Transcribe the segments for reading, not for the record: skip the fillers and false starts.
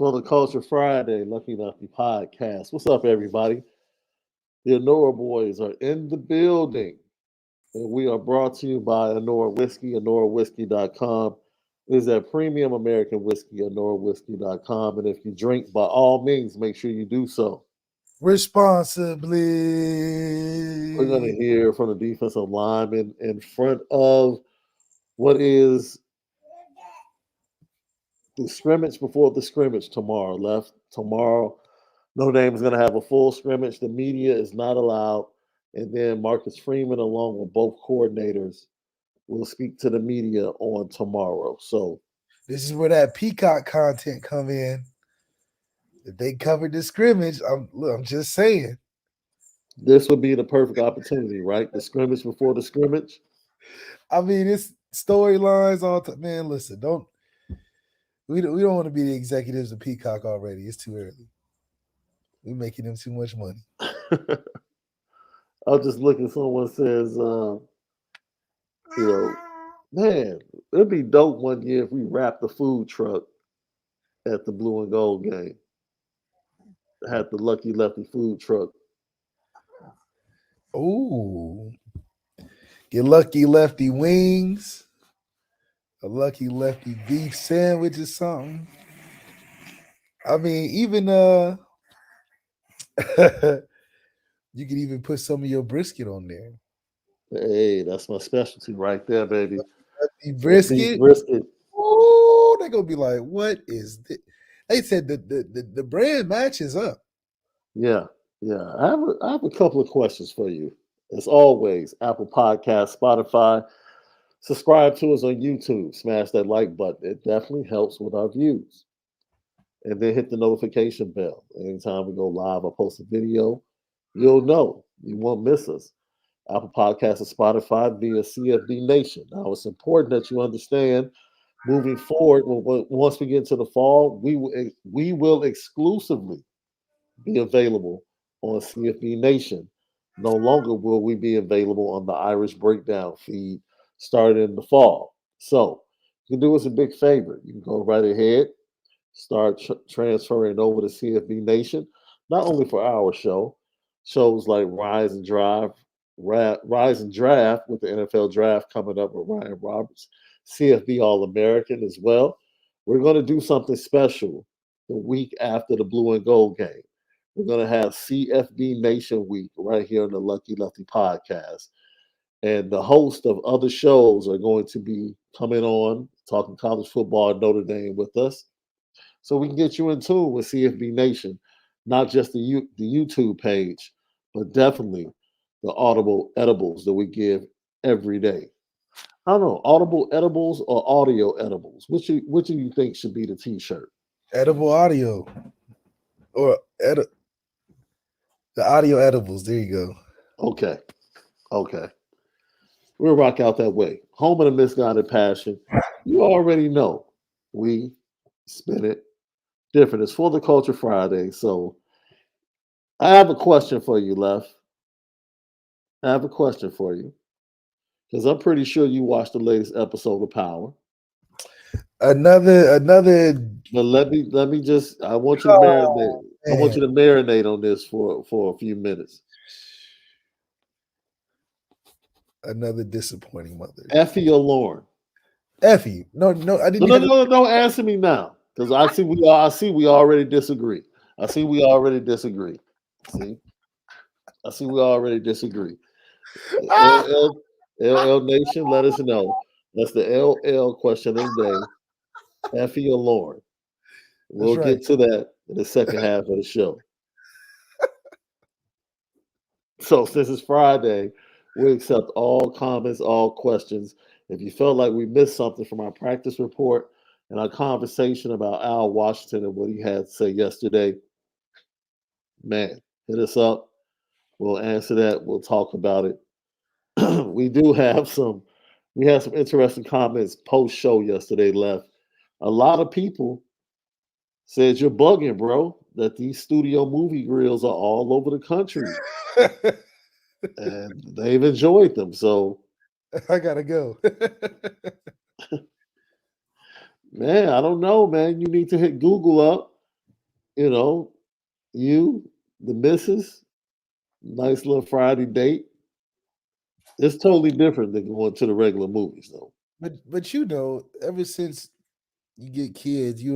for the Culture Friday Lucky Lucky podcast. What's up, everybody? The Onora boys are in the building, and we are brought to you by Onora Whiskey, OnoraWhiskey.com. It is that premium American whiskey, OnoraWhiskey.com. And if you drink, by all means, make sure you do so. Responsibly. We're going to hear from the defensive lineman in front of what is the scrimmage before the scrimmage tomorrow. Tomorrow, Notre Dame is going to have a full scrimmage. The media is not allowed. And then Marcus Freeman, along with both coordinators, will speak to the media on tomorrow. So this is where that Peacock content come in. If they covered the scrimmage, I'm just saying. This would be the perfect opportunity, right? The scrimmage before the scrimmage. I mean, it's storylines all time. Man, listen, we don't want to be the executives of Peacock already. It's too early. We're making them too much money. I'll just look at someone says, man, it'd be dope one year if we wrapped the food truck at the blue and gold game. Had the Lucky Lefty food truck. Ooh. Get Lucky Lefty wings. A Lucky Lefty beef sandwich or something. I mean, even you could even put some of your brisket on there. Hey, that's my specialty right there, baby. Brisket. Oh, they're gonna be like, "What is this?" They said the brand matches up. Yeah. I have a couple of questions for you. As always, Apple Podcast, Spotify. Subscribe to us on YouTube. Smash that like button. It definitely helps with our views. And then hit the notification bell. Anytime we go live or post a video, you'll know. You won't miss us. Apple Podcasts and Spotify via CFB Nation. Now, it's important that you understand moving forward, once we get into the fall, we will exclusively be available on CFB Nation. No longer will we be available on the Irish Breakdown feed starting in the fall. So you can do us a big favor. You can go right ahead, start transferring over to CFB Nation, not only for our shows like Rise and Draft with the NFL Draft coming up with Ryan Roberts, CFB All-American as well. We're going to do something special the week after the Blue and Gold game. We're going to have CFB Nation Week right here on the Lucky Lefty podcast. And the host of other shows are going to be coming on, talking college football at Notre Dame with us. So we can get you in tune with CFB Nation, not just the YouTube page, but definitely the Audible edibles that we give every day. I don't know, Audible edibles or audio edibles? Which do you think should be the T-shirt? Edible audio. Or the audio edibles. There you go. Okay. We'll rock out that way. Home of the Misguided Passion. You already know we spin it different. It's for the Culture Friday. So I have a question for you, Lef. I have a question for you. Because I'm pretty sure you watched the latest episode of Power. Another. But let me just. I want you to marinate. I want you to marinate on this for a few minutes. Another disappointing mother. Effie or Lauren? Effie. No, I didn't. No. Don't answer me now, because I see we already disagree. See, I see we already disagree. LL Nation, let us know. That's the LL question of the day. Effie or Lauren? We'll get to that in the second half of the show. So since it's Friday, we accept all comments, all questions. If you felt like we missed something from our practice report and our conversation about Al Washington and what he had to say yesterday, man, hit us up. We'll answer that. We'll talk about it. We had some interesting comments post-show yesterday, Left. A lot of people said you're bugging, bro, that these studio movie grills are all over the country. And they've enjoyed them. So I gotta go. Man, I don't know, man. You need to hit Google up you know, you, the missus, nice little Friday date. It's totally different than going to the regular movies, though. But you know, ever since you get kids, you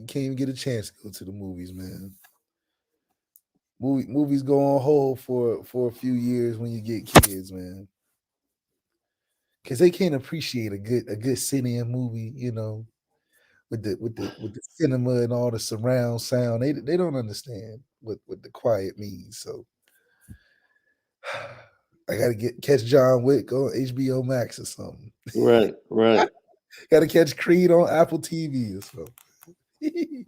can't even get a chance to go to the movies, man. Movies go on hold for a few years when you get kids, man. Because they can't appreciate a good cine movie, with the cinema and all the surround sound. They don't understand what the quiet means. So I gotta catch John Wick on HBO Max or something. Right, right. Gotta catch Creed on Apple TV or something.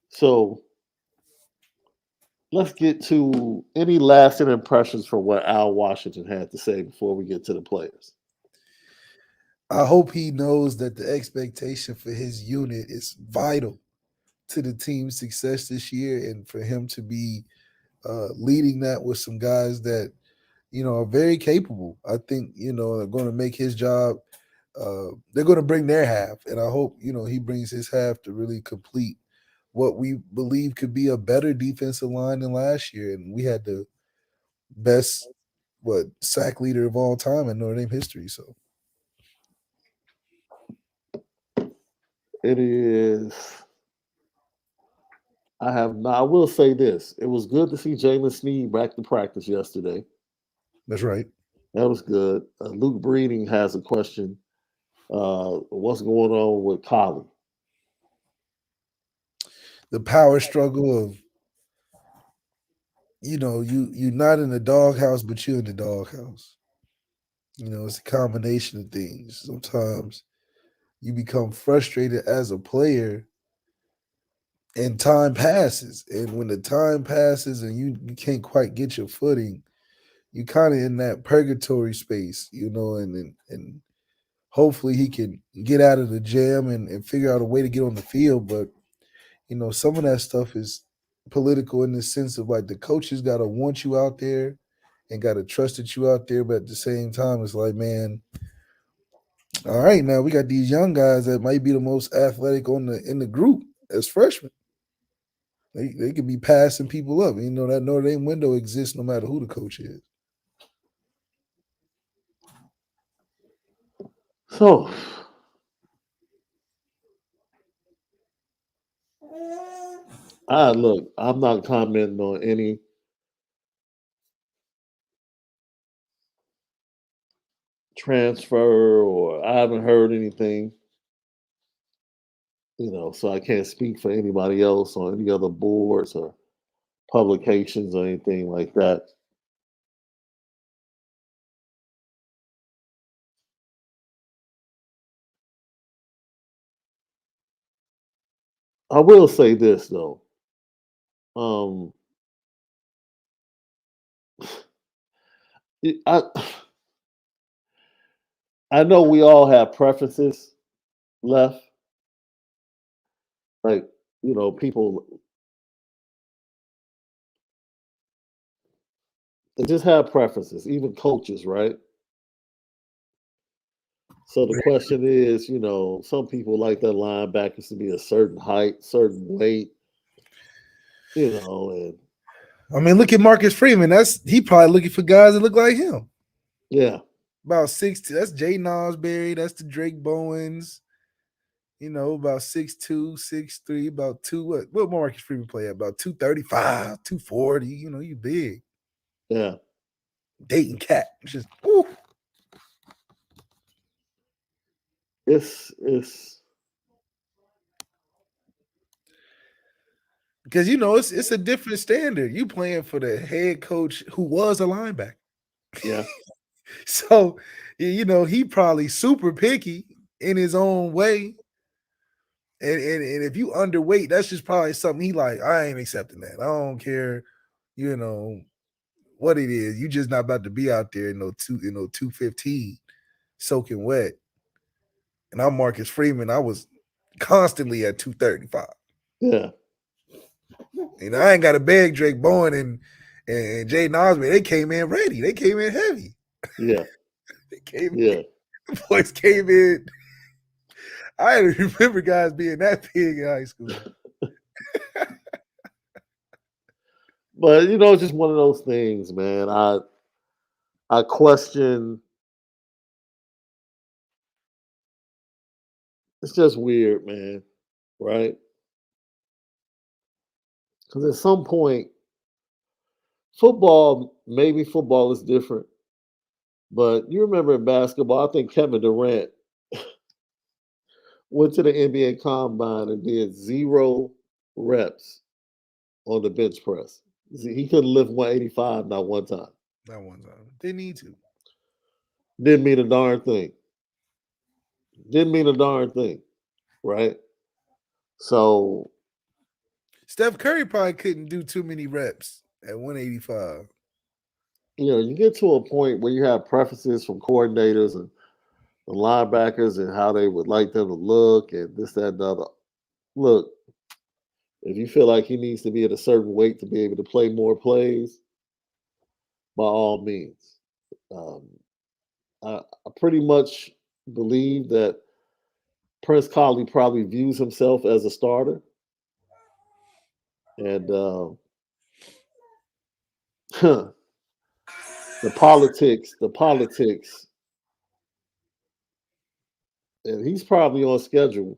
So let's get to any lasting impressions from what Al Washington had to say before we get to the players. I hope he knows that the expectation for his unit is vital to the team's success this year, and for him to be leading that with some guys that are very capable. I think are going to make his job. They're going to bring their half, and I hope he brings his half to really complete what we believe could be a better defensive line than last year. And we had the best sack leader of all time in Notre Dame history. So It is. I will say this. It was good to see Jalen Sneed back to practice yesterday. that's right. That was good. Luke Breeding has a question. What's going on with Collie? The power struggle of you're not in the doghouse, but you're in the doghouse. It's a combination of things. Sometimes you become frustrated as a player and time passes. And when the time passes and you can't quite get your footing, you kind of in that purgatory space, and hopefully he can get out of the jam and figure out a way to get on the field. But, some of that stuff is political in the sense of like the coaches got to want you out there and got to trust that you out there. But at the same time, it's like, man, all right, now we got these young guys that might be the most athletic in the group as freshmen. They could be passing people up. That Notre Dame window exists no matter who the coach is. So look, I'm not commenting on any transfer, or I haven't heard anything. So I can't speak for anybody else on any other boards or publications or anything like that. I will say this though. Um, I I know we all have preferences left. Like, people they just have preferences, even coaches, right? So the question is, some people like their linebackers to be a certain height, certain weight, and I mean, look at Marcus Freeman. He probably looking for guys that look like him. yeah, About 6'2". That's Jay Nosberry. That's the Drake Bowens. About 6'2", 6'3", about two. What Marcus Freeman play at? About 235, 240. You big. yeah. Dayton Cat. Just ooh. It's Because it's a different standard. You playing for the head coach who was a linebacker. yeah, So, he probably super picky in his own way. And if you underweight, that's just probably something he like, I ain't accepting that. I don't care, what it is. You just not about to be out there in 215 soaking wet. And I'm Marcus Freeman. I was constantly at 235. yeah, I ain't got to beg Drake Bowen and Jay Nosby. They came in ready. They came in heavy. yeah, They came yeah. in. The boys came in. I didn't remember guys being that big in high school. But it's just one of those things, man. I question. It's just weird, man. Right? Because at some point, maybe football is different. But you remember in basketball, I think Kevin Durant went to the NBA Combine and did 0 reps on the bench press. He couldn't lift 185 not one time. Not one time. They need to. Didn't mean a darn thing. Didn't mean a darn thing, right? So, Steph Curry probably couldn't do too many reps at 185. you get to a point where you have preferences from coordinators and the linebackers and how they would like them to look and this, that, and the other. Look, if you feel like he needs to be at a certain weight to be able to play more plays, by all means. Um, I pretty much believe that Prince Collie probably views himself as a starter, and the politics, and he's probably on schedule.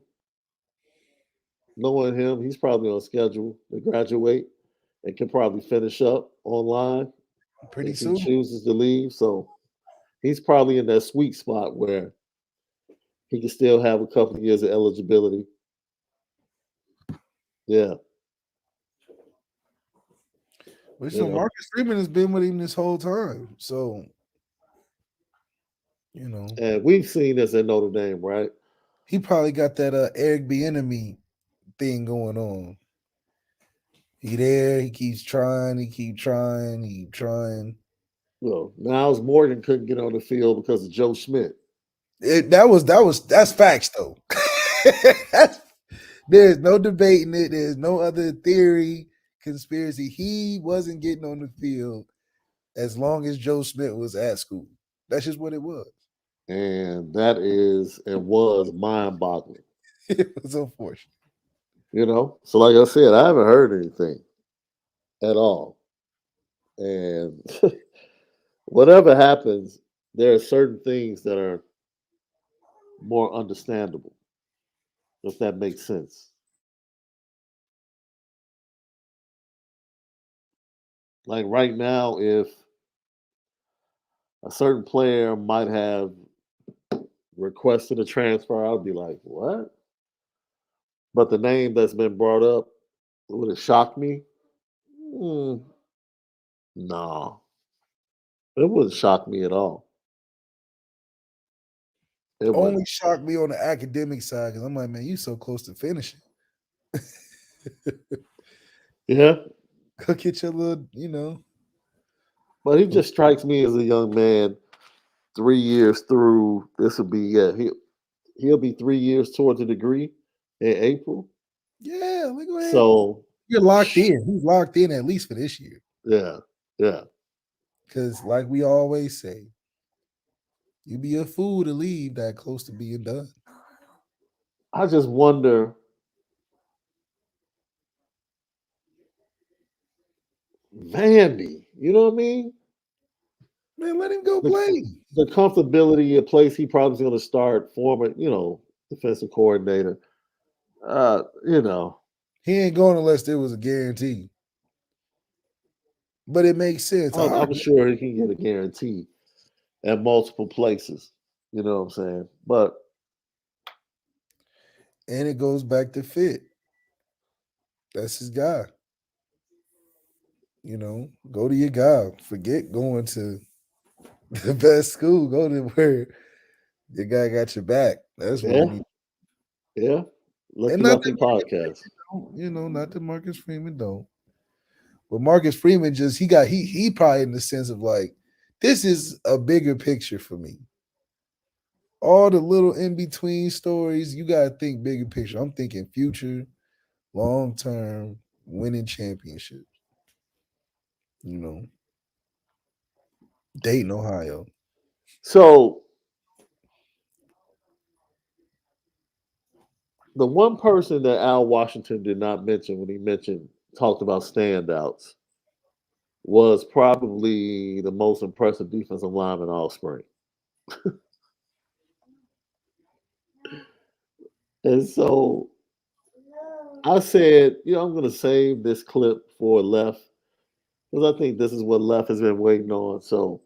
Knowing him, he's probably on schedule to graduate and can probably finish up online Pretty if he soon. chooses to leave. So he's probably in that sweet spot where he can still have a couple of years of eligibility. Yeah, Which you so know. Marcus Freeman has been with him this whole time. So, you know, And we've seen this at Notre Dame, right? he probably got that Eric Bieniemy thing going on. He there, he keeps trying, he trying. Well, Miles Morgan couldn't get on the field because of Joe Schmidt. That's facts though. That's, there's no debating it. There's no other theory, conspiracy. He wasn't getting on the field as long as Joe Smith was at school. That's just what it was. And that is and was mind boggling. It was unfortunate. So like I said, I haven't heard anything at all. And whatever happens, there are certain things that are more understandable, if that makes sense. Like right now, if a certain player might have requested a transfer, I'd be like, what? But the name that's been brought up, would it shock me? Mm, no, it wouldn't shock me at all. It Only wouldn't. shocked me on the academic side because I'm like, man, you so close to finishing. Yeah, Go get your little. but he just strikes me as a young man. 3 years through, this will be he'll be 3 years towards a degree in April. Yeah, look go ahead. So You're locked in. He's locked in at least for this year. yeah, yeah. Because, like we always say, you be a fool to leave that close to being done. I just wonder, Vandy. You know what I mean? Man, let him go The play. the comfortability, a place he probably is going to start, former, defensive coordinator. Uh, you know, He ain't going unless there was a guarantee. But it makes sense. I'm, All right. I'm sure he can get a guarantee at multiple places. You know what I'm saying? But And it goes back to fit. That's his guy. Go to your guy. Forget going to the best school. Go to where your guy got your back. That's what he yeah, needs. yeah. And Lucky not Lefty that Marcus podcast. don't, not that Marcus Freeman don't. But Marcus Freeman he probably in the sense of like, this is a bigger picture for me. All the little in between stories, you gotta think bigger picture. I'm thinking future, long term, winning championships. You know, Dayton, Ohio. So the one person that Al Washington did not mention when he mentioned talked about standouts was probably the most impressive defensive lineman all spring. And so I said, I'm going to save this clip for Left because I think this is what Left has been waiting on. So,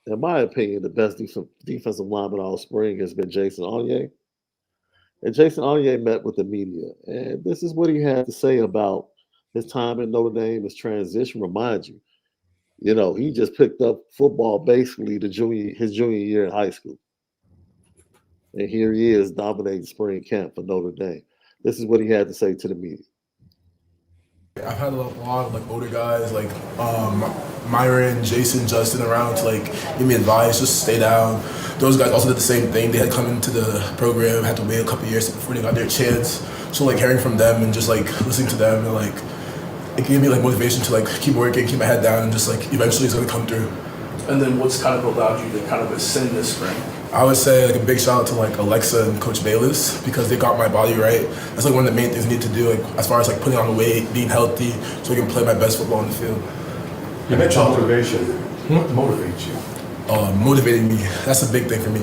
in my opinion, the best defensive lineman all spring has been Jason Onye. And Jason Onye met with the media. And this is what he had to say about his time in Notre Dame, his transition. Remind you, he just picked up football basically his junior year in high school. And here he is dominating spring camp for Notre Dame. This is what he had to say to the media. I've had a lot of like older guys like Myron, Jason, Justin around to like give me advice, just stay down. Those guys also did the same thing. They had come into the program, had to wait a couple years before they got their chance. So like hearing from them and just like listening to them and like it gave me like motivation to like keep working, keep my head down, and just like eventually it's gonna come through. And then what's kind of allowed you to kind of ascend this spring? I would say like a big shout out to like Alexa and Coach Bayless because they got my body right. That's like one of the main things I need to do, like as far as like putting on the weight, being healthy, so I can play my best football on the field. You mentioned motivation. What motivates you? Motivating me. That's a big thing for me.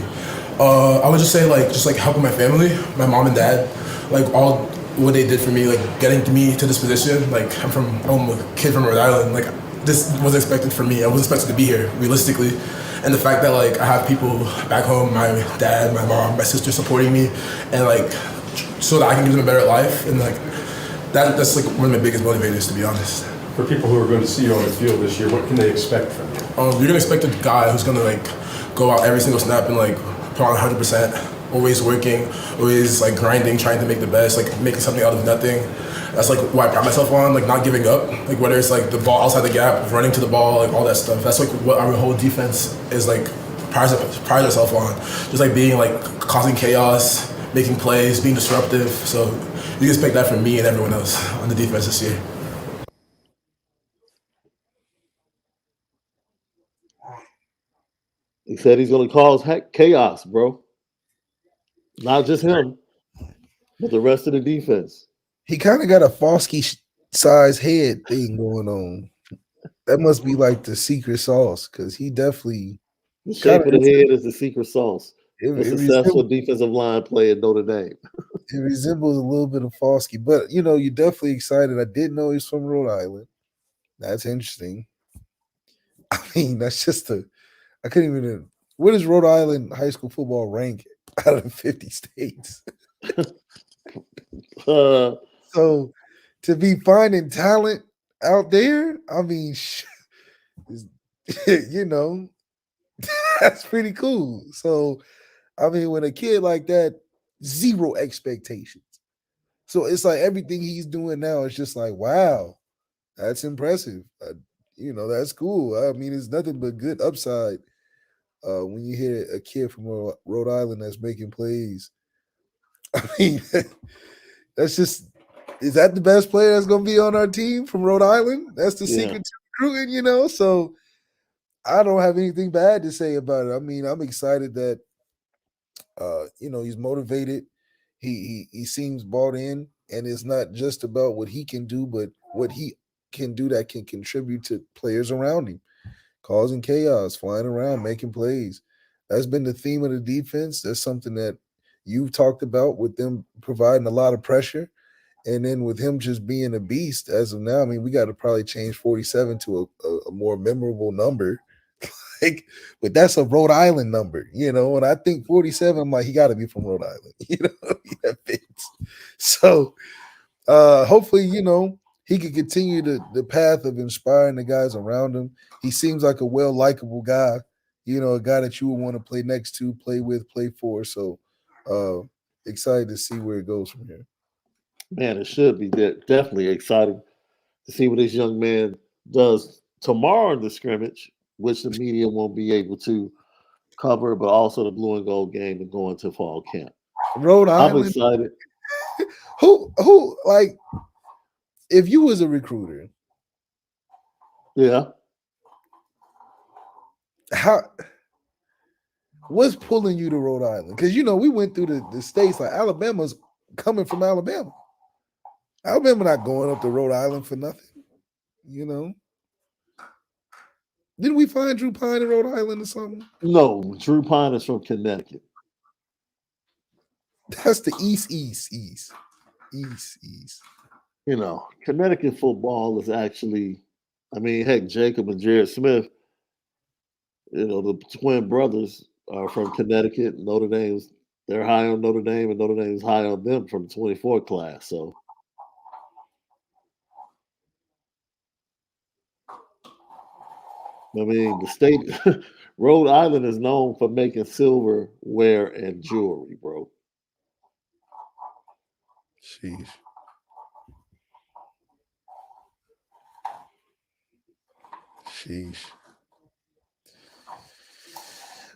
I would just say like helping my family, my mom and dad, like all what they did for me, like getting me to this position. Like I'm a kid from Rhode Island. Like this wasn't expected for me. I wasn't expected to be here realistically. And the fact that like I have people back home, my dad, my mom, my sister supporting me, and like so that I can give them a better life, and like that's like one of my biggest motivators, to be honest. For people who are going to see you on the field this year, what can they expect from you? You're gonna expect a guy who's gonna like go out every single snap and like put on 100%, always working, always like grinding, trying to make the best, like making something out of nothing. That's like what I pride myself on, like not giving up. Like whether it's like the ball outside the gap, running to the ball, like all that stuff. That's like what our whole defense is like prides ourselves on. Just like being like causing chaos, making plays, being disruptive. So you can expect that from me and everyone else on the defense this year. He said he's going to cause chaos, bro. Not just him, but the rest of the defense. He kind of got a Fosky size head thing going on. That must be like the secret sauce because he definitely. The shape of the head is the secret sauce. A successful defensive line play at Notre Dame. It resembles a little bit of Fosky, but you're definitely excited. I didn't know he's from Rhode Island. That's interesting. I mean, that's just I couldn't even. What does Rhode Island high school football rank out of 50 states? So to be finding talent out there, I mean, that's pretty cool. So, I mean, when a kid like that, zero expectations. So it's like everything he's doing now is just like, wow, that's impressive. That's cool. I mean, it's nothing but good upside when you hear a kid from Rhode Island that's making plays. I mean, that's just. Is that the best player that's going to be on our team from Rhode Island? That's the secret to recruiting, So I don't have anything bad to say about it. I mean, I'm excited that, he's motivated. He seems bought in, and it's not just about what he can do, but what he can do that can contribute to players around him, causing chaos, flying around, making plays. That's been the theme of the defense. That's something that you've talked about with them providing a lot of pressure. And then with him just being a beast as of now, I mean, we got to probably change 47 to a more memorable number. But that's a Rhode Island number, And I think 47, I'm like, he got to be from Rhode Island, That fits. So hopefully, he can continue the path of inspiring the guys around him. He seems like a likable guy, a guy that you would want to play next to, play with, play for. So excited to see where it goes from here. Man, it should be definitely exciting to see what this young man does tomorrow in the scrimmage, which the media won't be able to cover, but also the blue and gold game and going to fall camp. Rhode Island. I'm excited. Who like if you was a recruiter? Yeah. What's pulling you to Rhode Island? Because we went through the states like Alabama's coming from Alabama. Alabama not going up to Rhode Island for nothing. You know. Didn't we find Drew Pine in Rhode Island or something? No, Drew Pine is from Connecticut. That's the East. You know, Connecticut football is actually, I mean, heck, Jacob and Jared Smith, you know, the twin brothers are from Connecticut. Notre Dame's, they're high on Notre Dame, and Notre Dame's high on them from the 24 class. So, I mean, the state, Rhode Island is known for making silverware and jewelry, bro. Sheesh.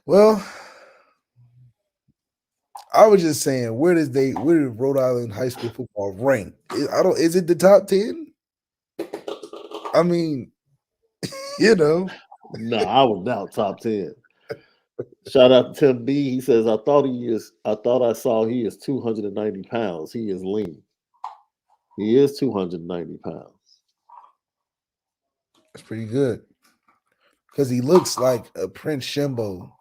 Well, I was just saying, where did Rhode Island high school football rank? Is it the top 10? I mean, you know. No, I was now top 10. Shout out to Tim B. He says, I thought I saw he is 290 pounds. He is lean. He is 290 pounds. That's pretty good. Because he looks like a Prince Shimbo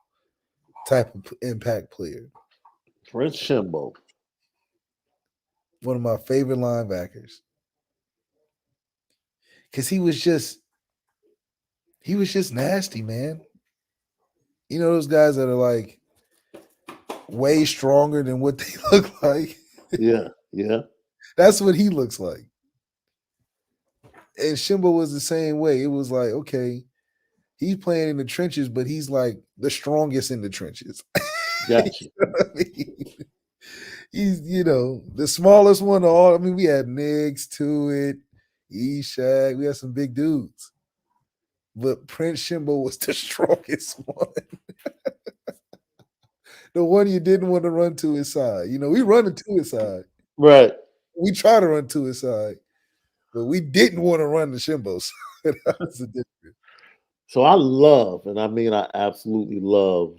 type of impact player. Prince Shimbo. One of my favorite linebackers. Because he was just nasty, man. You know those guys that are like way stronger than what they look like? Yeah. That's what he looks like. And Shimbo was the same way. It was like, okay, he's playing in the trenches, but he's like the strongest in the trenches. Gotcha. You know what I mean? He's, you know, the smallest one of all. I mean, we had Niggs, Tuitt, Eshag. We had some big dudes. But Prince Shimbo was the strongest one. The one you didn't want to run to his side. You know, we run to his side. Right. We try to run to his side. But we didn't want to run the Shimbos. That was the difference. So I love, and I mean I absolutely love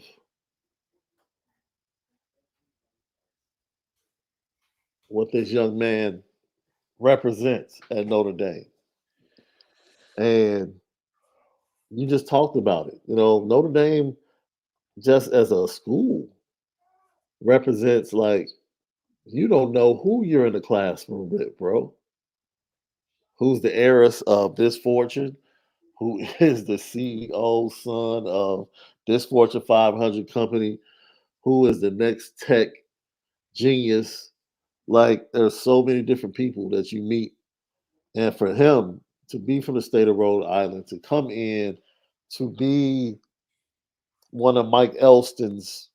what this young man represents at Notre Dame. And you just talked about it. You know, Notre Dame, just as a school, represents like you don't know who you're in the classroom with, bro. Who's the heiress of this fortune? Who is the CEO son of this Fortune 500 company? Who is the next tech genius? Like, there's so many different people that you meet. And for him to be from the state of Rhode Island, to come in, to be one of Mike Elston's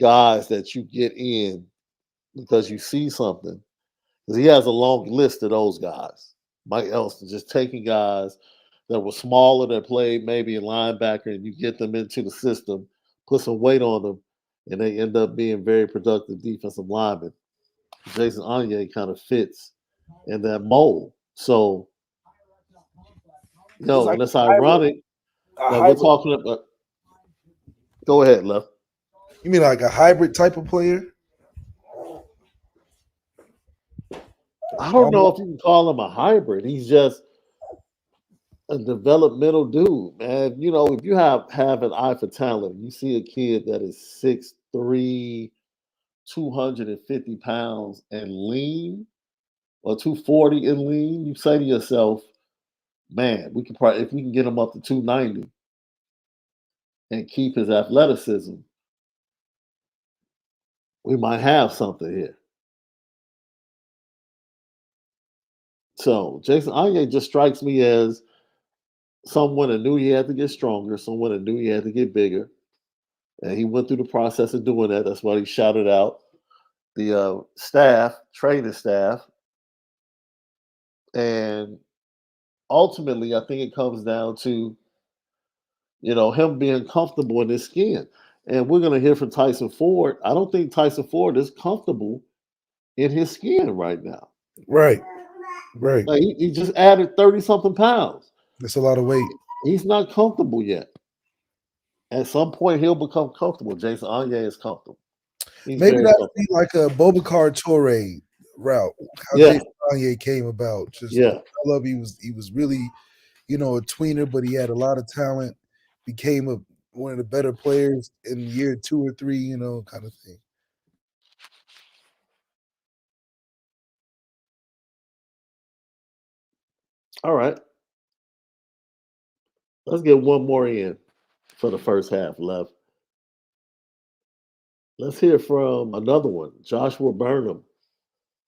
guys that you get in because you see something, because he has a long list of those guys. Mike Elston just taking guys that were smaller that played maybe a linebacker, and you get them into the system, put some weight on them, and they end up being very productive defensive linemen. Jason Onyé kind of fits in that mold. So, like and it's ironic that we're talking about. Go ahead, Left. You mean like a hybrid type of player? I don't know if you can call him a hybrid. He's just a developmental dude, man. You know, if you have an eye for talent, you see a kid that is 6'3", 250 pounds and lean, or 240 and lean, you say to yourself, man, we can probably, if we can get him up to 290 and keep his athleticism, we might have something here. So Jason Onyé just strikes me as someone that knew he had to get stronger, someone that knew he had to get bigger. And he went through the process of doing that. That's why he shouted out the training staff. And ultimately, I think it comes down to, him being comfortable in his skin. And we're going to hear from Tyson Ford. I don't think Tyson Ford is comfortable in his skin right now. Right. Like he just added 30-something pounds. That's a lot of weight. He's not comfortable yet. At some point, he'll become comfortable. Jason Onyé is comfortable. He's Maybe very that would comfortable. be like a Boubacar Toure route. How Yeah, Jason Kanye came about. Just yeah. love he was really, a tweener, but he had a lot of talent. Became one of the better players in year 2 or 3, kind of thing. All right. Let's get one more in for the first half left. Let's hear from another one, Joshua Burnham,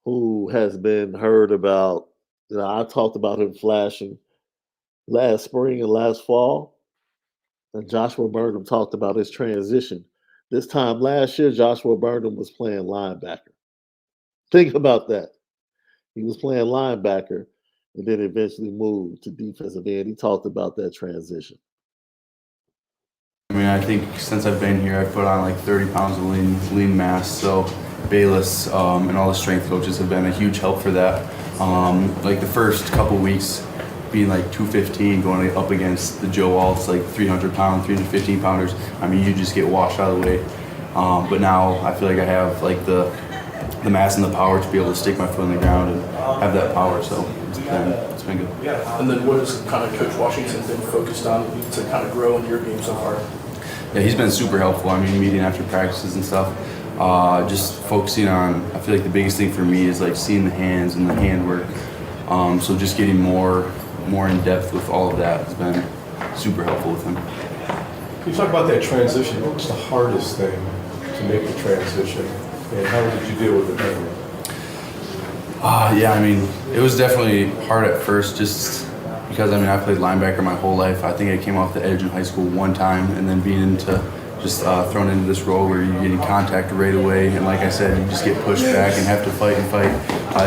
who has been heard about. I talked about him flashing last spring and last fall, and Joshua Burnham talked about his transition. This time last year, Joshua Burnham was playing linebacker. Think about that. He was playing linebacker and then eventually moved to defensive end. He talked about that transition. I mean, I think since I've been here, I've put on like 30 pounds of lean mass. So Bayless and all the strength coaches have been a huge help for that. Like the first couple weeks, being like 215, going up against the Joe Waltz, like 300 pound, 315 pounders. I mean, you just get washed out of the way. But now I feel like I have like the mass and the power to be able to stick my foot in the ground and have that power. So it's been good. And then what has kind of Coach Washington been focused on to kind of grow in your game so far? Yeah, he's been super helpful. I mean, meeting after practices and stuff. Just focusing on, I feel like the biggest thing for me is like seeing the hands and the handwork. So just getting more in depth with all of that has been super helpful with him. Can you talk about that transition? What was the hardest thing to make the transition, and how did you deal with it then? Yeah, I mean, it was definitely hard at first just because, I mean, I played linebacker my whole life. I think I came off the edge in high school one time, and then being into just thrown into this role where you're getting contact right away, and like I said, you just get pushed back and have to fight and fight.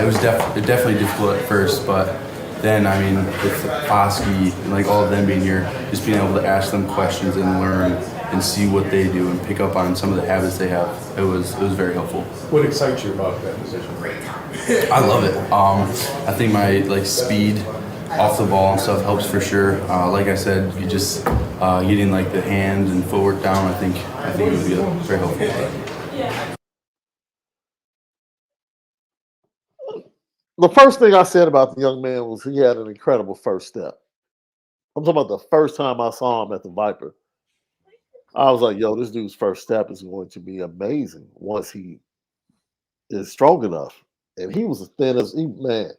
It was definitely difficult at first, but then, I mean, with Foskey and like all of them being here, just being able to ask them questions and learn and see what they do and pick up on some of the habits they have, it was very helpful. What excites you about that position? I love it. I think my like speed off the ball and stuff helps for sure. Like I said, you just getting like the hand and footwork down. I think it would be very helpful. The first thing I said about the young man was he had an incredible first step. I'm talking about the first time I saw him at the Viper. I was like, yo, this dude's first step is going to be amazing once he is strong enough. And he was as thin as man.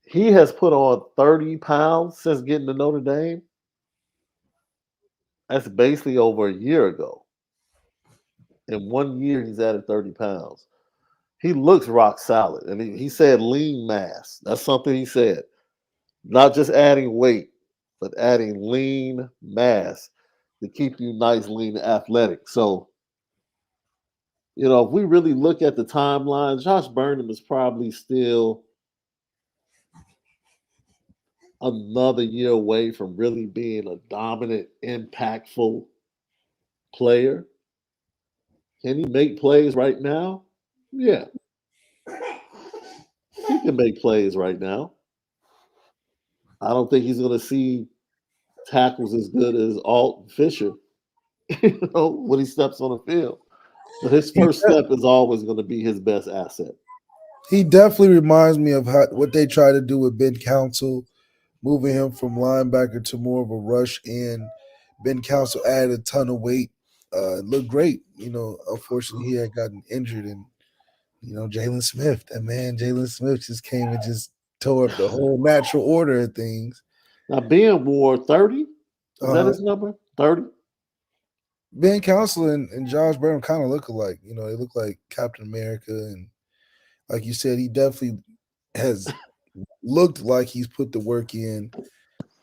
He has put on 30 pounds since getting to Notre Dame. That's basically over a year ago. In 1 year, he's added 30 pounds. He looks rock solid. And he said lean mass. That's something he said. Not just adding weight, but adding lean mass to keep you nice, lean, athletic. So, if we really look at the timeline, Josh Burnham is probably still another year away from really being a dominant, impactful player. Can he make plays right now? Yeah. He can make plays right now. I don't think he's going to see tackles as good as Alt Fisher, when he steps on the field. But his first step is always going to be his best asset. He definitely reminds me of what they try to do with Ben Council, moving him from linebacker to more of a rush end. Ben Council added a ton of weight. It looked great. Unfortunately, he had gotten injured. And, Jalen Smith, Jalen Smith just came and just tore up the whole natural order of things. Now, Ben wore 30. Is that his number? 30? Ben Council and Josh Burnham kind of look alike. They look like Captain America. And like you said, he definitely has looked like he's put the work in.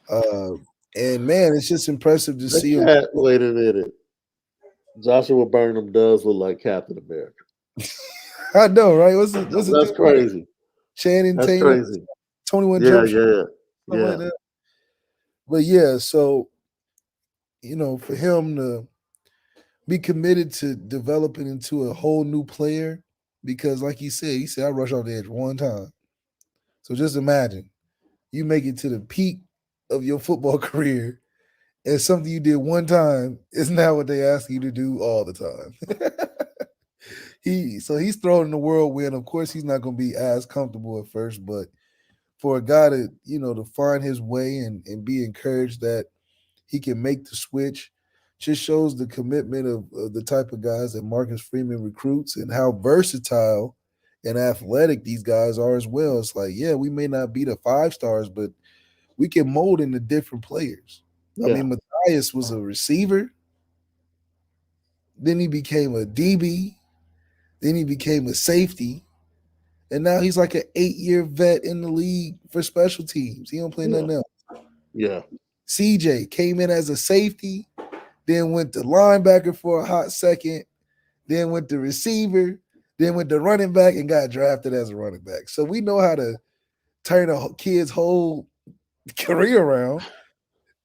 And man, it's just impressive to see him. Wait a minute. Joshua Burnham does look like Captain America. I know, right? That's crazy. Channing That's Tatum, crazy. 21 Jump Yeah. Like that. But yeah, so for him to be committed to developing into a whole new player, because like he said I rushed off the edge one time. So just imagine you make it to the peak of your football career, and something you did one time is now what they ask you to do all the time. He's thrown in the whirlwind. Of course, he's not going to be as comfortable at first, but for a guy to to find his way and be encouraged that he can make the switch, just shows the commitment of the type of guys that Marcus Freeman recruits and how versatile and athletic these guys are as well. It's like, yeah, we may not be the 5 stars, but we can mold into different players. I Yeah. mean, Matthias was a receiver. Then he became a DB. Then he became a safety. And now he's like an 8-year vet in the league for special teams. He don't play Yeah. nothing else. Yeah. CJ came in as a safety, then went to linebacker for a hot second, then went to receiver, then went to running back and got drafted as a running back. So we know how to turn a kid's whole career around.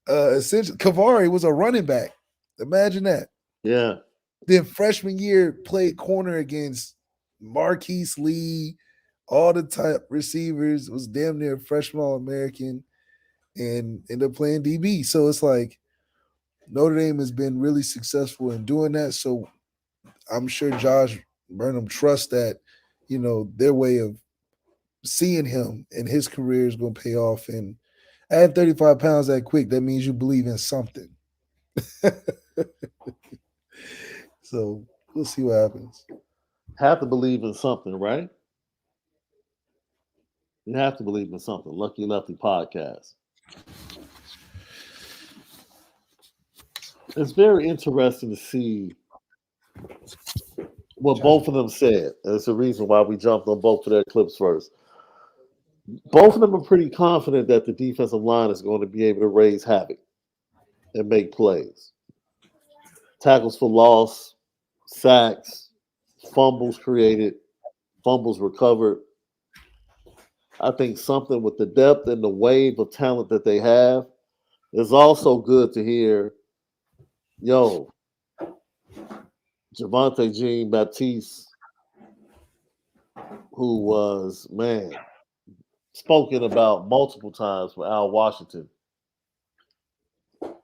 Essentially, Kavari was a running back. Imagine that. Yeah. Then freshman year played corner against Marquise Lee, all the top receivers, was damn near freshman All-American, and ended up playing DB. So it's like Notre Dame has been really successful in doing that. So I'm sure Josh Burnham trusts that, their way of seeing him and his career is going to pay off. And add 35 pounds that quick, that means you believe in something. So we'll see what happens. Have to believe in something, right? You have to believe in something. Lucky Lefty podcast. It's very interesting to see what both of them said. That's the reason why we jumped on both of their clips first. Both of them are pretty confident that the defensive line is going to be able to raise havoc and make plays. Tackles for loss, sacks, fumbles created, fumbles recovered. I think something with the depth and the wave of talent that they have is also good to hear. Yo, Javante Jean Baptiste, who was, spoken about multiple times for Al Washington.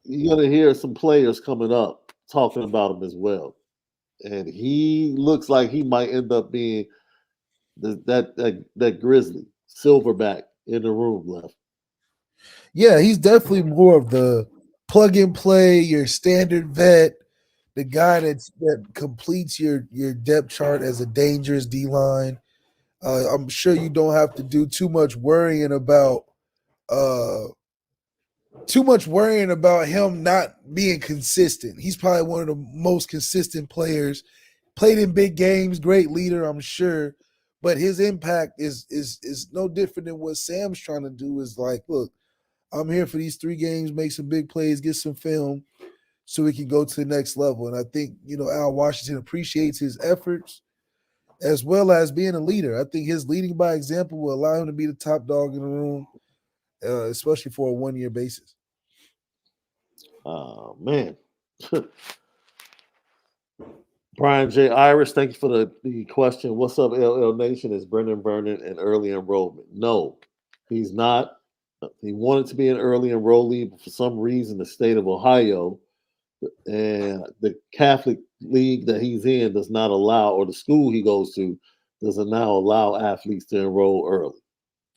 You're going to hear some players coming up talking about him as well. And he looks like he might end up being that Grizzly, silverback in the room left. Yeah, he's definitely more of the plug and play, your standard vet, the guy that completes your depth chart as a dangerous D line. I'm sure you don't have to do too much worrying about him not being consistent. He's probably one of the most consistent players. Played in big games, great leader, I'm sure. But his impact is no different than what Sam's trying to do. Is like, look, I'm here for these 3 games, make some big plays, get some film, so we can go to the next level. And I think, Al Washington appreciates his efforts as well as being a leader. I think his leading by example will allow him to be the top dog in the room, especially for a 1-year basis. Oh, man. Brian J. Irish, thank you for the question. What's up, LL Nation? Is Brendan Vernon an early enrollment? No, he's not. He wanted to be an early enrollee, but for some reason, the state of Ohio and the Catholic league that he's in does not allow, or the school he goes to doesn't now allow athletes to enroll early.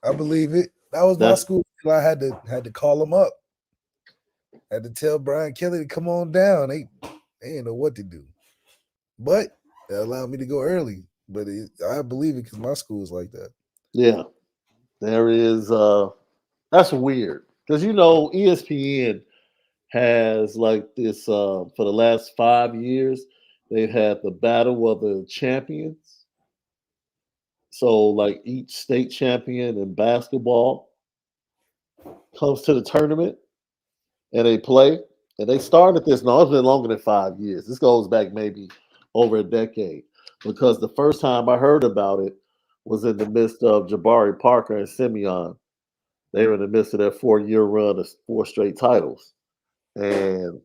I believe it. That was my school. I had to call him up. Had to tell Brian Kelly to come on down. They didn't know what to do, but they allowed me to go early. But I believe it because my school is like that. Yeah, there is. That's weird because ESPN has like this for the last 5 years. They've had the Battle of the Champions. So like each state champion in basketball comes to the tournament and they play. And they started this. No, it's been longer than 5 years. This goes back maybe over a decade because the first time I heard about it was in the midst of Jabari Parker and Simeon. They were in the midst of their 4-year run of 4 straight titles. And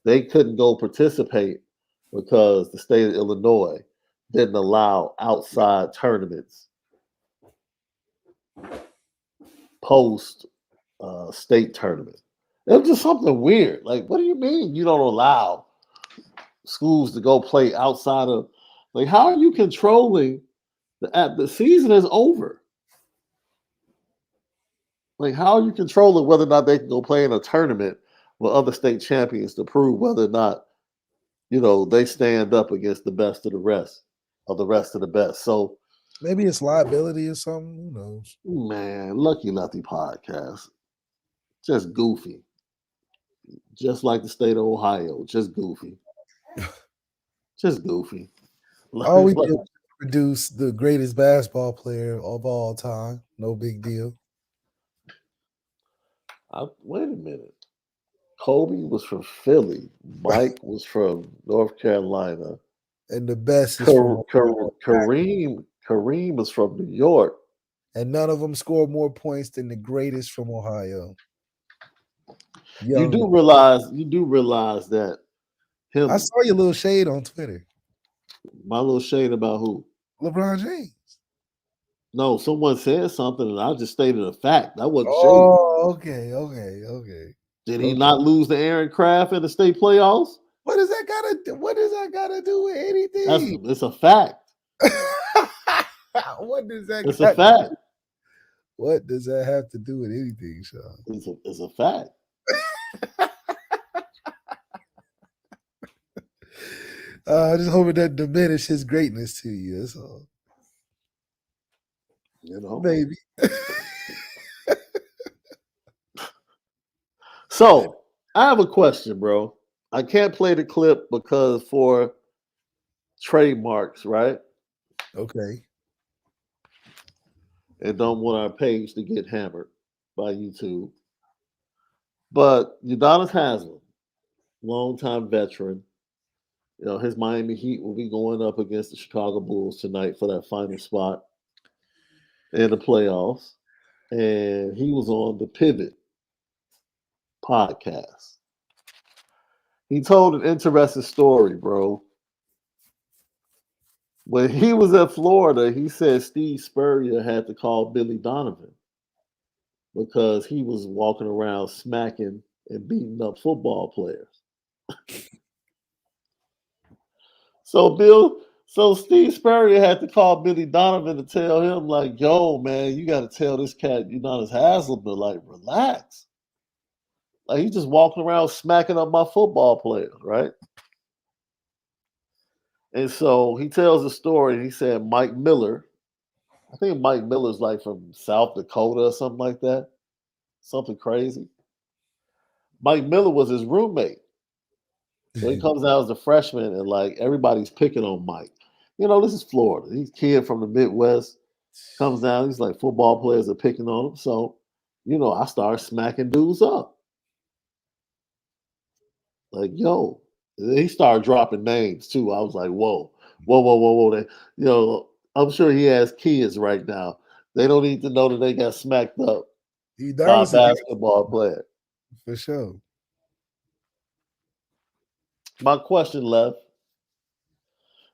they couldn't go participate because the state of Illinois didn't allow outside tournaments post state tournament. It was just something weird. Like, what do you mean you don't allow schools to go play outside of Like, how are you controlling the season is over? Like, how are you controlling whether or not they can go play in a tournament with other state champions to prove whether or not, they stand up against the best of the rest of the best? So, Maybe it's liability or something. Who knows? man, Lucky Lefty podcast, just goofy. Just like the state of Ohio, just goofy. Just goofy. All we did was produce the greatest basketball player of all time. No big deal. Wait a minute. Kobe was from Philly. Mike was from North Carolina. And the best is from Kareem was from New York. And none of them scored more points than the greatest from Ohio. You do realize that him. I saw your little shade on Twitter. My little shade about who? LeBron James. No, someone said something, and I just stated a fact. That wasn't shade. Oh, okay. Did he not lose to Aaron Kraft in the state playoffs? What does that gotta do with anything? It's a fact. What does that? It's a fact. What does that have to do with anything, Shaun? It's a fact. I just hope it doesn't diminish his greatness to you. That's all. Maybe. So I have a question, bro. I can't play the clip because for trademarks, right? Okay. And don't want our page to get hammered by YouTube. But Udonis Haslem, longtime veteran, his Miami Heat will be going up against the Chicago Bulls tonight for that final spot in the playoffs. And he was on the Pivot podcast. He told an interesting story, bro. When he was at Florida, he said Steve Spurrier had to call Billy Donovan because he was walking around smacking and beating up football players. So Steve Spurrier had to call Billy Donovan to tell him, like, yo, man, you got to tell this cat Udonis Haslem to, like, relax. Like, he's just walking around smacking up my football players, right? And so he tells a story. He said Mike Miller, I think Mike Miller's like from South Dakota or something like that. Something crazy. Mike Miller was his roommate. So he comes out as a freshman and like everybody's picking on Mike. This is Florida. He's a kid from the Midwest. Comes down, he's like football players are picking on him. So, I started smacking dudes up. Like, yo. And he started dropping names too. I was like, whoa. I'm sure he has kids right now. They don't need to know that they got smacked up by a basketball player. For sure. My question left.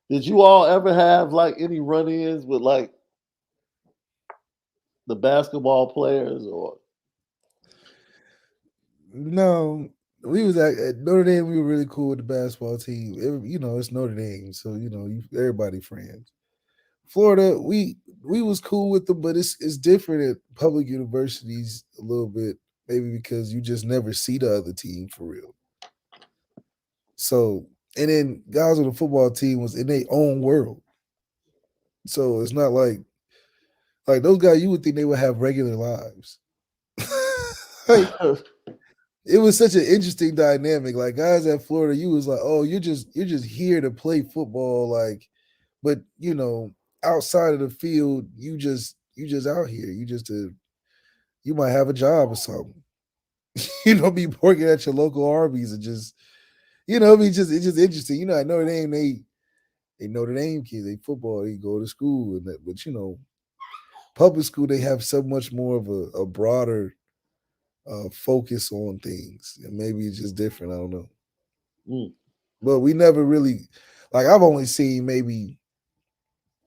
Did you all ever have like any run-ins with like the basketball players or? No, we was at Notre Dame. We were really cool with the basketball team. It's Notre Dame, so everybody friends. Florida, we was cool with them, but it's different at public universities a little bit, maybe because you just never see the other team for real. So, and then guys on the football team was in their own world. So it's not like those guys, you would think they would have regular lives. It was such an interesting dynamic. Like guys at Florida, you was like, oh, you're just here to play football, like, but outside of the field, you just out here. You might have a job or something. Be working at your local Arby's and just, it's just interesting. At Notre Dame, they Notre Dame kids, they football, they go to school, and that, but public school, they have so much more of a broader focus on things, and maybe it's just different. I don't know. But we never really, like, I've only seen maybe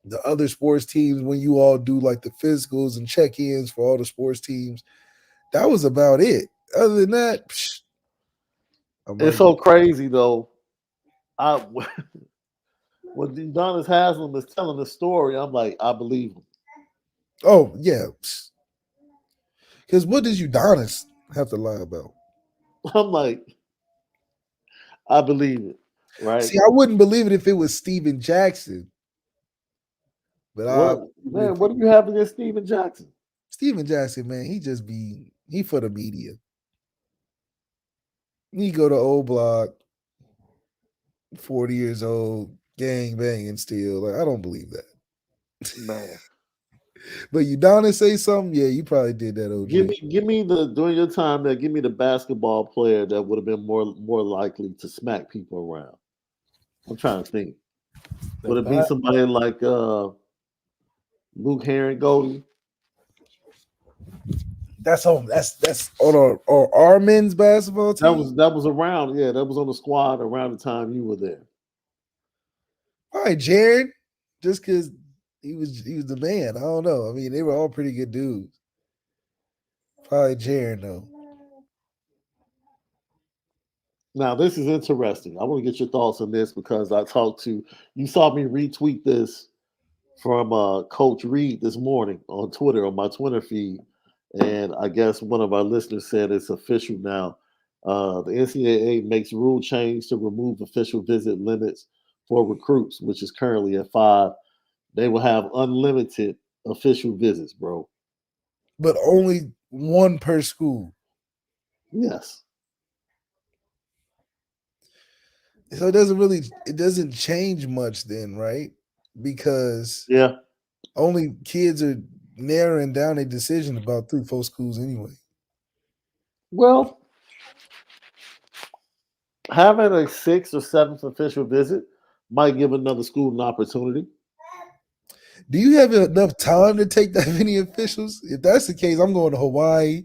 the other sports teams when you all do like the physicals and check-ins for all the sports teams. That was about it. Other than that, it's so crazy though. when Udonis Haslam is telling the story, I'm like, I believe him. Oh yeah, because what does Udonis have to lie about? I'm like, I believe it, right? See, I wouldn't believe it if it was Steven Jackson, but I What man? What do you have against Steven Jackson? Steven Jackson, man, he for the media. He go to old block, 40 years old, gang banging still. Like, I don't believe that. Man, But Udonis say something, yeah, you probably did that, OG. give me the during your time there. Give me the basketball player that would have been more likely to smack people around. I'm trying to think. Would it be somebody like Luke Herring Goldie? That's on our men's basketball team. That was around. Yeah, that was on the squad around the time you were there. All right, Jared, just because he was the man. I don't know. I mean, they were all pretty good dudes. Probably Jared though. Now, this is interesting. I want to get your thoughts on this because you saw me retweet this from Coach Reed this morning on Twitter, on my Twitter feed. And I guess one of our listeners said it's official now. The NCAA makes rule change to remove official visit limits for recruits, which is currently at 5. They will have unlimited official visits, bro. But only one per school. Yes. So it doesn't change much then, right? Because Yeah. only kids are narrowing down a decision about 3-4 schools anyway. Well, having a 6th or 7th official visit might give another school an opportunity. Do you have enough time to take that many officials? If that's the case, I'm going to Hawaii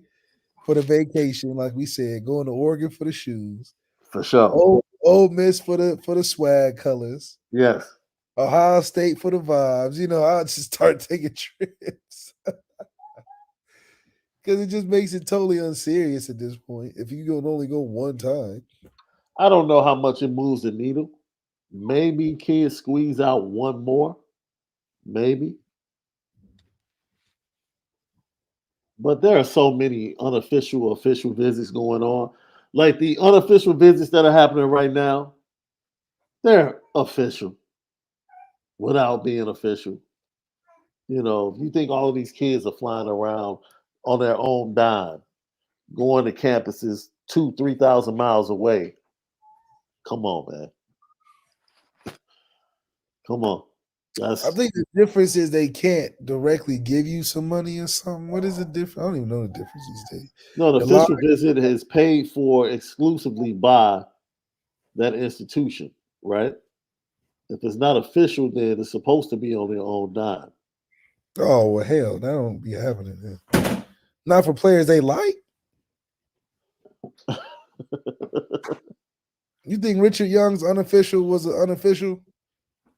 for the vacation, like we said, going to Oregon for the shoes. For sure. Old Miss for the swag colors. Yes. Ohio State for the vibes. You know, I'll just start taking trips. Because it just makes it totally unserious at this point. If you can only go one time. I don't know how much it moves the needle. Maybe kids squeeze out one more. Maybe. But there are so many official visits going on. Like the unofficial visits that are happening right now, they're official without being official. You know, if you think all of these kids are flying around on their own dime, going to campuses 2,000-3,000 miles away, come on, man. Come on. I think the difference is they can't directly give you some money or something. What is the difference? I don't even know the difference these days. No, the official visit is paid for exclusively by that institution, right? If it's not official, then it's supposed to be on their own dime. Oh, well, hell, that don't be happening then. Not for players they like. You think Richard Young's unofficial was an unofficial?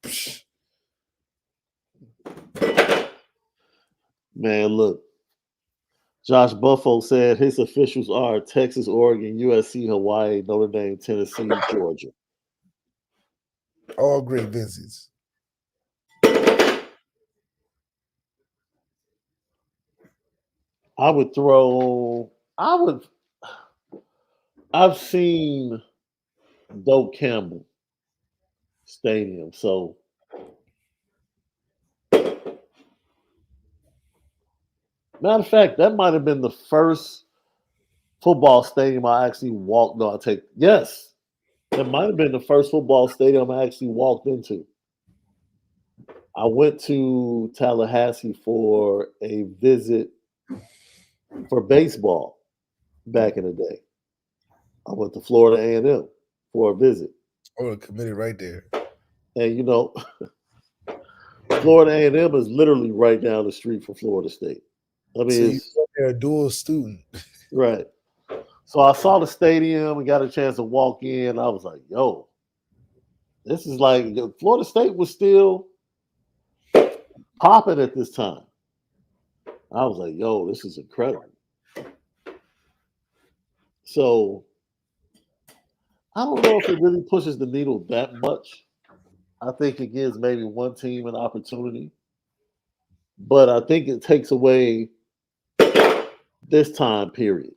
Psh. Man, look. Josh Buffo said his officials are Texas, Oregon, USC, Hawaii, Notre Dame, Tennessee, Georgia. All great visits. I've seen Doak Campbell Stadium, so matter of fact, that might have been the first football stadium I actually walked. No, yes. That might have been the first football stadium I actually walked into. I went to Tallahassee for a visit for baseball back in the day. I went to Florida A&M for a visit. Oh, committed right there. And you know, Florida A&M is literally right down the street from Florida State. I mean, they're a dual student. Right. So I saw the stadium and got a chance to walk in. I was like, yo, this is like Florida State was still popping at this time. I was like, yo, this is incredible. So I don't know if it really pushes the needle that much. I think it gives maybe one team an opportunity, but I think it takes away this time period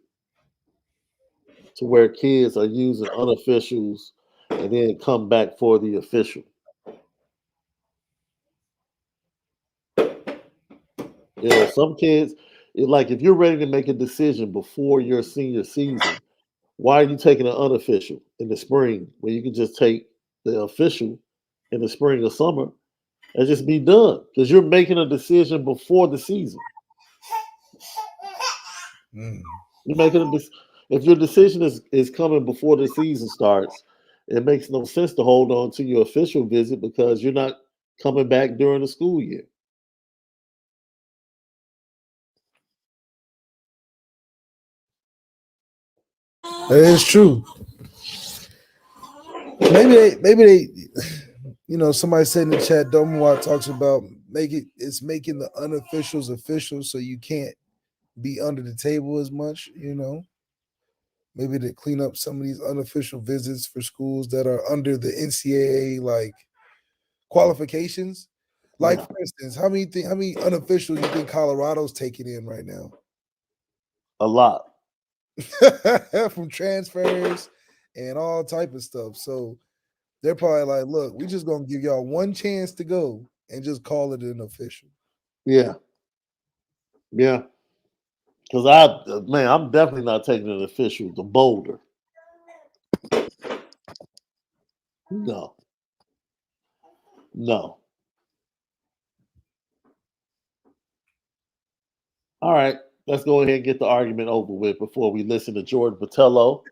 to where kids are using unofficials and then come back for the official. Some kids, like if you're ready to make a decision before your senior season, why are you taking an unofficial in the spring when you can just take the official in the spring or summer and just be done? Because you're making a decision before the season. You're making if your decision is coming before the season starts, it makes no sense to hold on to your official visit because you're not coming back during the school year. That is true. Maybe they, somebody said in the chat, Domowat talks about it's making the unofficials official, so you can't be under the table as much. Maybe to clean up some of these unofficial visits for schools that are under the NCAA like qualifications. Like for instance, how many unofficials you think Colorado's taking in right now? A lot. From transfers and all type of stuff. So they're probably like, look, we just gonna give y'all one chance to go and just call it an official. Yeah. Because I'm definitely not taking an official to Boulder. No. All right, let's go ahead and get the argument over with before we listen to Jordan Botello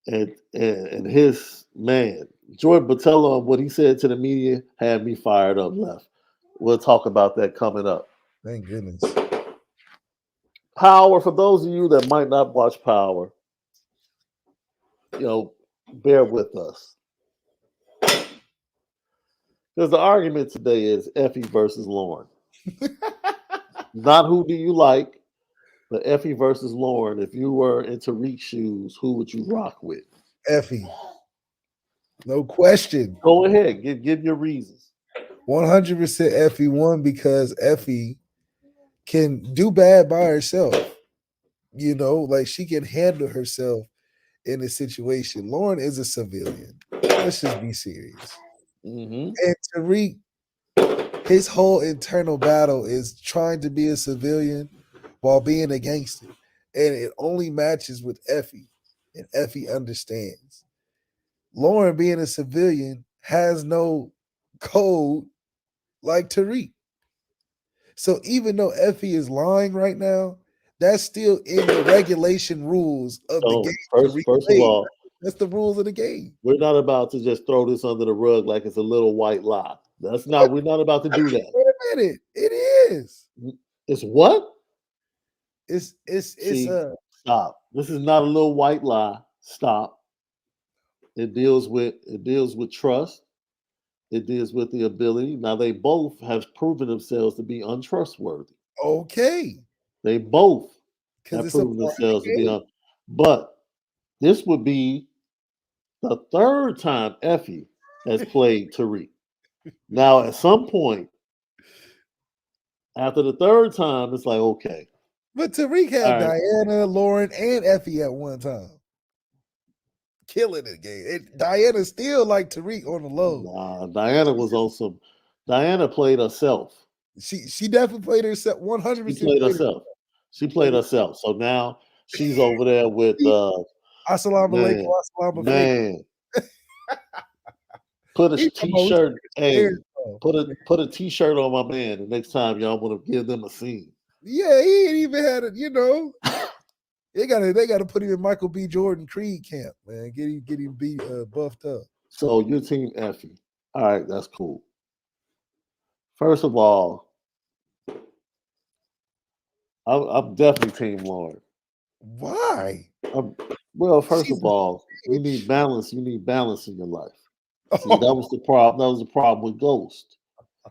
and his man. Jordan Botello and what he said to the media had me fired up, Left. We'll talk about that coming up. Thank goodness. Power, for those of you that might not watch Power, bear with us. Because the argument today is Effie versus Lauren. Not who do you like, but Effie versus Lauren. If you were in Tariq's shoes, who would you rock with? Effie. No question. Go ahead. Give your reasons. 100% Effie. One, because Effie can do bad by herself. Like she can handle herself in a situation. Lauren is a civilian. Let's just be serious. Mm-hmm. And Tariq, his whole internal battle is trying to be a civilian while being a gangster. And it only matches with Effie. And Effie understands. Lauren, being a civilian, has no code like Tariq. So even though Effie is lying right now, that's still in the regulation rules of the game. First of all, that's the rules of the game. We're not about to just throw this under the rug like it's a little white lie. We're not about to do that. Wait a minute. It is. It's what? It's stop. This is not a little white lie. Stop. It deals with trust. It deals with the ability. Now they both have proven themselves to be untrustworthy. Okay. They both have proven themselves to be but this would be the third time Effie has played Tariq. Now, at some point, after the third time, it's like, okay. But Tariq had Diana, Lauren, and Effie at one time. Killing the game. Diana still like Tariq on the low. Nah, Diana was on some. Diana played herself. She definitely played herself. 100%. She played herself. So now she's over there with Assalamu alaikum. Man. Put a t-shirt. Hey, put a t-shirt on my man. The next time y'all want to give them a scene. Yeah, he ain't even had it. They gotta put him in Michael B. Jordan Creed camp, man. Get him buffed up. So your team Effie. All right, that's cool. First of all, I'm definitely team Lauren. Why? Well, first of all, you need balance. You need balance in your life. See, that was the problem. That was the problem with Ghost.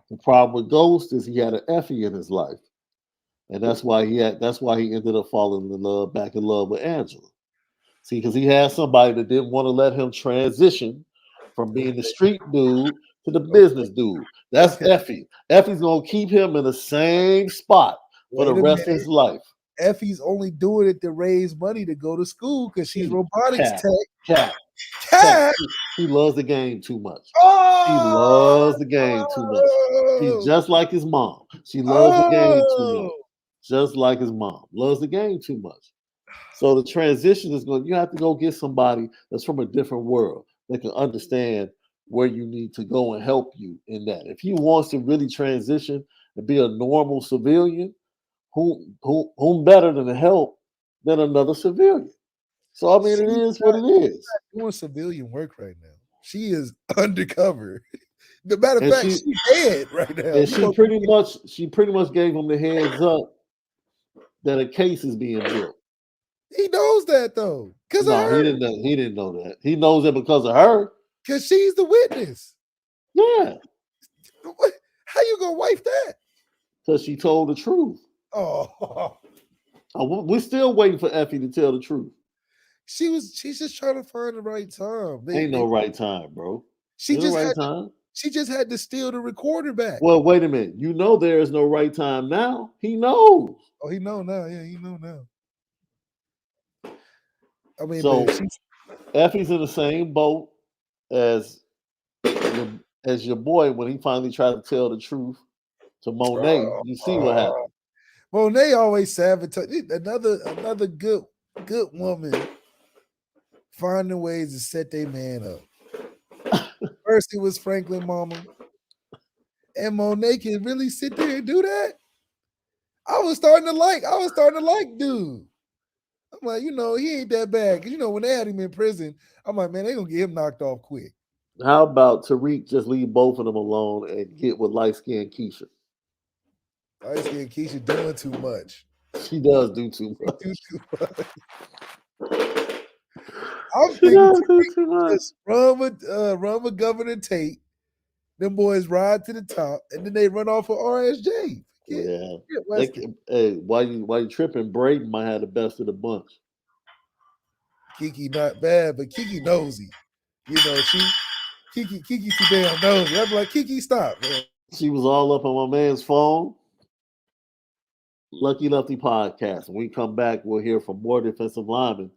The problem with Ghost is he had an Effie in his life, and that's why he ended up falling back in love with Angela. See, because he had somebody that didn't want to let him transition from being the street dude to the business dude. That's Okay. Effie. Effie's gonna keep him in the same spot for the Wait a rest of minute. his life. Effie's only doing it to raise money to go to school because she's robotics Cat, tech. cat. Cat. He loves the game too much. Oh, He loves the game too much. She's just like his mom. She loves the game too much. Just like his mom. Loves the game too much. So the transition is going, you have to go get somebody that's from a different world that can understand where you need to go and help you in that. If he wants to really transition and be a normal civilian, whom better than to help than another civilian? So I mean, it is what it is. doing civilian work right now. She is undercover. The matter of And fact, she's dead right now. And she pretty much gave him the heads up that a case is being built. He knows that though, because of her. He didn't know that. He knows it because of her. Because she's the witness. Yeah, How you gonna wife that? because she told the truth. Oh, We're still waiting for Effie to tell the truth. she's just trying to find the right time. Ain't no right time, bro. She Ain't just no right had time. she just had to steal the recorder back. Well, wait a minute. You know there is no right time now. He knows. Oh, he know now. Yeah, he know now. I mean, So but she's Effie's in the same boat as your boy when he finally tried to tell the truth to Monet. You see what happened. Monet always sabotage. Another good woman finding ways to set their man up. First it was Franklin Mama, and Monet can really sit there and do that. I was starting to like dude. I'm like, he ain't that bad. Cause when they had him in prison, I'm like, man, they gonna get him knocked off quick. How about Tariq just leave both of them alone and get with light skinned Keisha? Light skinned Keisha doing too much. She does do too much. I'm thinking just run with Governor Tate. Them boys ride to the top, and then they run off of RSJ. Hey, why you tripping? Braden might have the best of the bunch. Kiki not bad, but Kiki nosy. Kiki too damn nosy. I'm like, Kiki, stop, man. She was all up on my man's phone. Lucky Lefty podcast. When we come back, we'll hear from more defensive linemen.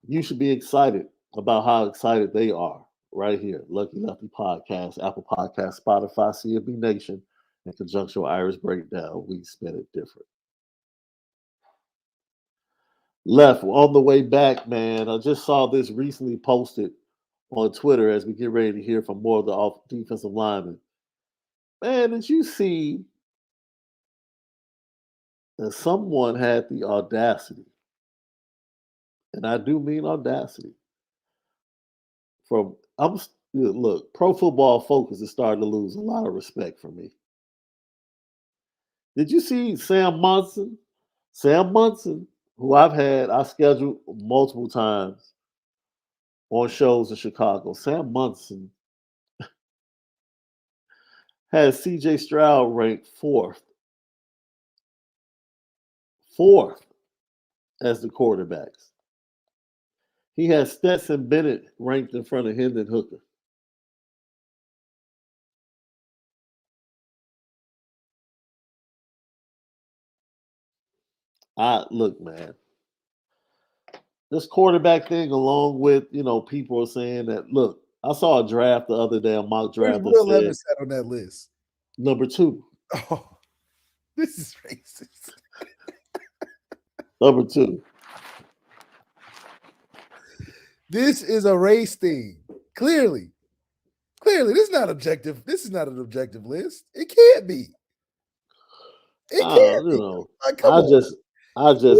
You should be excited about how excited they are right here. Lucky Lefty podcast, Apple Podcast, Spotify, CFB Nation, in conjunction with Irish Breakdown. We spin it different. Left on the way back, man. I just saw this recently posted on Twitter as we get ready to hear from more of the defensive linemen. Man, did you see that someone had the audacity, and I do mean audacity, look, Pro Football Focus is starting to lose a lot of respect for me. Did you see Sam Munson? Sam Munson, who I scheduled multiple times on shows in Chicago. Sam Munson has CJ Stroud ranked fourth as the quarterbacks. He has Stetson Bennett ranked in front of Hendon Hooker. Look, man. This quarterback thing, along with, people are saying that, look, I saw a draft the other day, a mock draft Where's Will that Levis at on that list? Number 2. Oh, this is racist. Number 2. This is a race thing. Clearly, this is not objective. This is not an objective list. It can't be. It can't be. Like, I just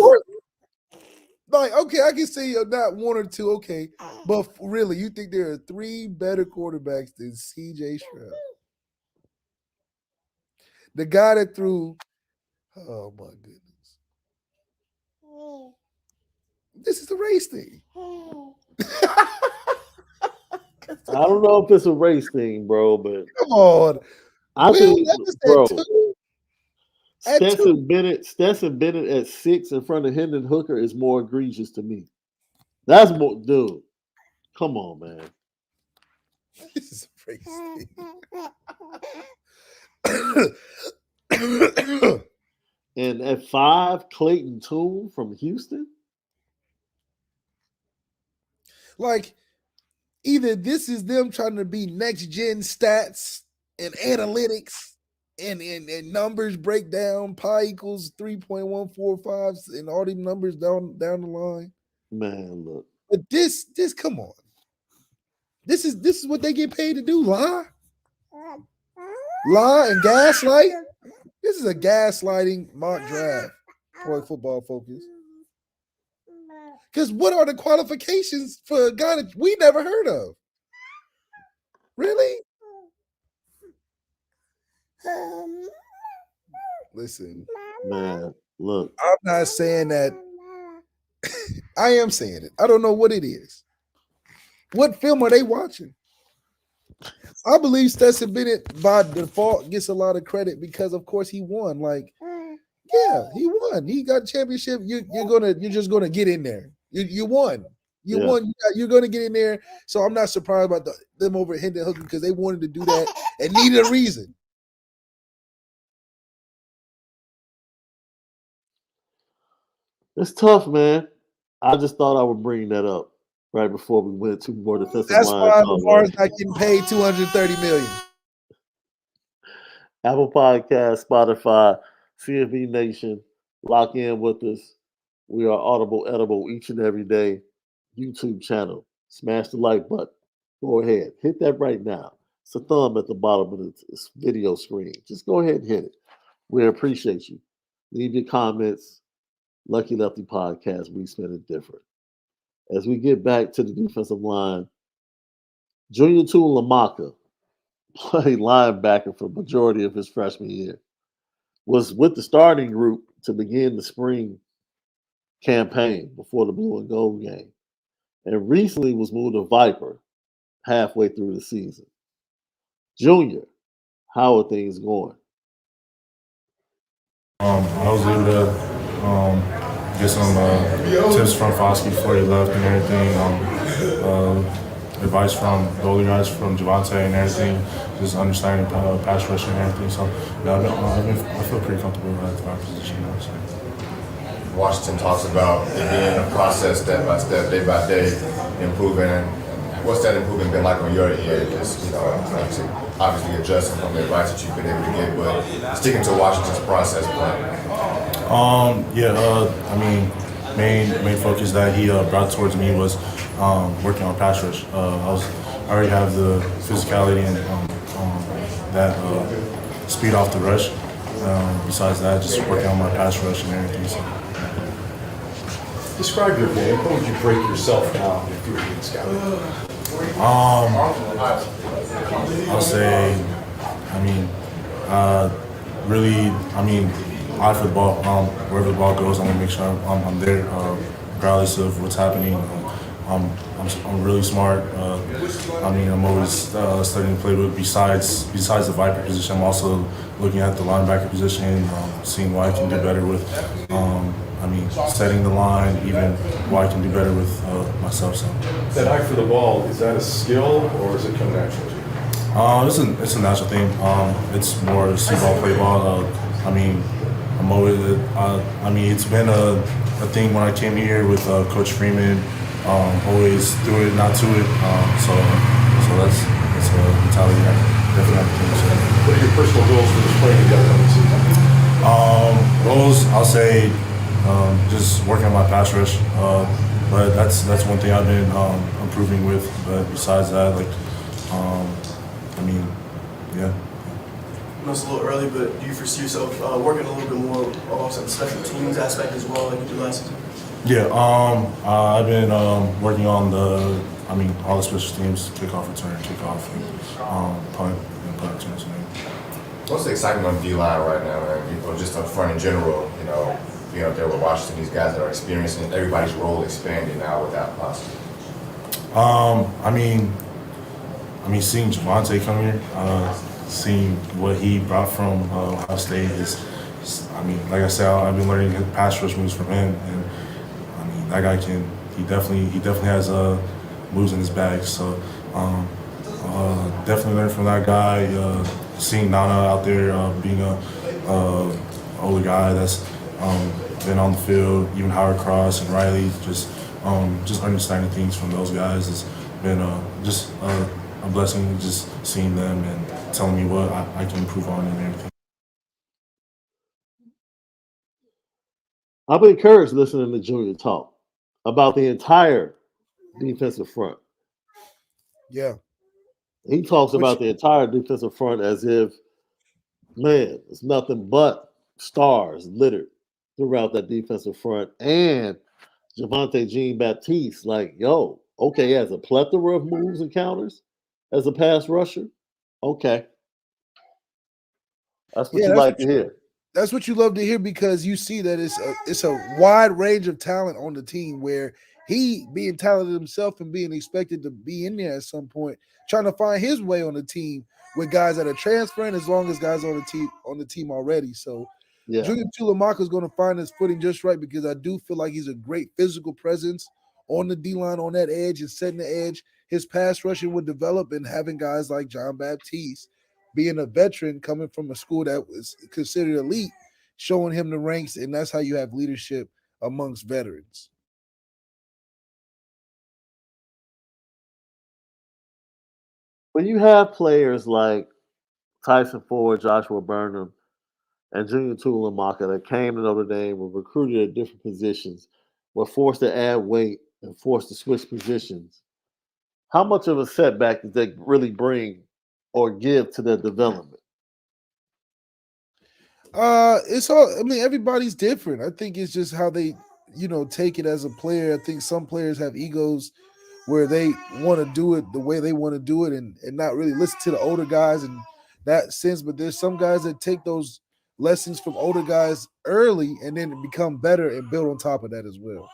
like, okay, I can say not one or two, okay, but really, you think there are 3 better quarterbacks than CJ Stroud? The guy that threw, oh my goodness. This is a race thing. I don't know if it's a race thing, bro, but come on. I think, bro, Stetson Bennett at 6 in front of Hendon Hooker is more egregious to me That's more, dude. Come on, man. This is crazy. And at 5, Clayton Toole from Houston. Like, either this is them trying to be next gen stats and analytics and numbers breakdown, pi equals 3.145, and all these numbers down the line. Man, look. But this come on. This is what they get paid to do, lie and gaslight. This is a gaslighting mock draft for Football Focus. Because what are the qualifications for a guy that we never heard of? Really? Listen, Man, look. I'm not saying that. I am saying it. I don't know what it is. What film are they watching? I believe Stetson Bennett by default gets a lot of credit because, of course, he won. Like, yeah, he won. He got a championship. You're just gonna get in there. You won. You won. You're gonna get in there. So I'm not surprised about them over at Hendon Hooker because they wanted to do that and needed a reason. It's tough, man. I just thought I would bring that up right before we went to more defensive That's line. why Lamar's not getting paid $230 million. Apple Podcast, Spotify, CFB Nation, lock in with us. We are Audible Edible each and every day. YouTube channel. Smash the like button. Go ahead. Hit that right now. It's a thumb at the bottom of this video screen. Just go ahead and hit it. We appreciate you. Leave your comments. Lucky Lefty Podcast. We spin it different. As we get back to the defensive line, Junior Tool Lamaka played linebacker for the majority of his freshman year. Was with the starting group to begin the spring campaign before the blue and gold game. And recently was moved to Viper halfway through the season. Junior, how are things going? I was able to get some tips from Foskey before he left and everything. Advice from the older guys, from Javante and everything, just understanding pass rush and everything. So I feel pretty comfortable at my position now. So. Washington talks about it being a process, step by step, day by day, improving. What's that improvement been like on your end? Just, obviously adjusting from the advice that you've been able to get, but sticking to Washington's process. Main focus that he brought towards me was working on pass rush. I already have the physicality and that speed off the rush. Besides that, just working on my pass rush and everything. So. Describe your game. How would you break yourself down if you were being scouted? I'll say, eye for the ball. Wherever the ball goes, I'm gonna make sure I'm there, regardless of what's happening. I'm really smart. I'm always studying the playbook. Besides the Viper position, I'm also looking at the linebacker position, seeing what I can do better with. Setting the line, even what I can do better with myself. So. That eye for the ball, is that a skill or is it come naturally? It's a natural thing. It's more see ball, play ball. I'm always. It's been a thing when I came here with Coach Freeman. Always do it, not to it. So that's a mentality I definitely have to change. What are your personal goals for the spring and the upcoming season? Goals, I'll say, just working on my pass rush. But that's one thing I've been improving with. But besides that, yeah. I know it's a little early, but do you foresee yourself working a little bit more alongside the special teams aspect as well, like you did last season? Yeah, I've been working on all the special teams, kickoff, return, kickoff, and punt returns. What's the excitement on D-line right now, man? Or just up front in general, being up there with Washington, these guys that are experiencing everybody's role expanding now with that possible. Seeing Javante come here, seeing what he brought from Ohio State is, like I said, I've been learning his pass rush moves from him, and that guy he definitely has moves in his bag. So definitely learn from that guy. Seeing Nana out there being a older guy that's been on the field, even Howard Cross and Riley, just understanding things from those guys has been just a blessing. Just seeing them and telling me what I can improve on and everything. I've been encouraged listening to Junior talk about the entire defensive front. Yeah. He talks Which- about the entire defensive front as if, man, it's nothing but stars littered throughout that defensive front. And Javonte Jean-Baptiste, like, yo, okay, he has a plethora of moves and counters as a pass rusher. Okay. That's what Yeah, you that's like what to hear. That's what you love to hear because you see that it's a wide range of talent on the team where he being talented himself and being expected to be in there at some point, trying to find his way on the team with guys that are transferring as long as guys on the team already. So Yeah. Junior Tulamaka is going to find his footing just right because I do feel like he's a great physical presence on the D-line on that edge and setting the edge. His pass rushing would develop and having guys like John Baptiste being a veteran coming from a school that was considered elite, showing him the ranks, and that's how you have leadership amongst veterans. When you have players like Tyson Ford, Joshua Burnham, and Junior Tulamaka that came to Notre Dame were recruited at different positions, were forced to add weight and forced to switch positions, how much of a setback did they really bring or give to their development? It's all. I mean, everybody's different. I think it's just how they, take it as a player. I think some players have egos where they want to do it the way they want to do it, and not really listen to the older guys in that sense. But there's some guys that take those lessons from older guys early and then become better and build on top of that as well.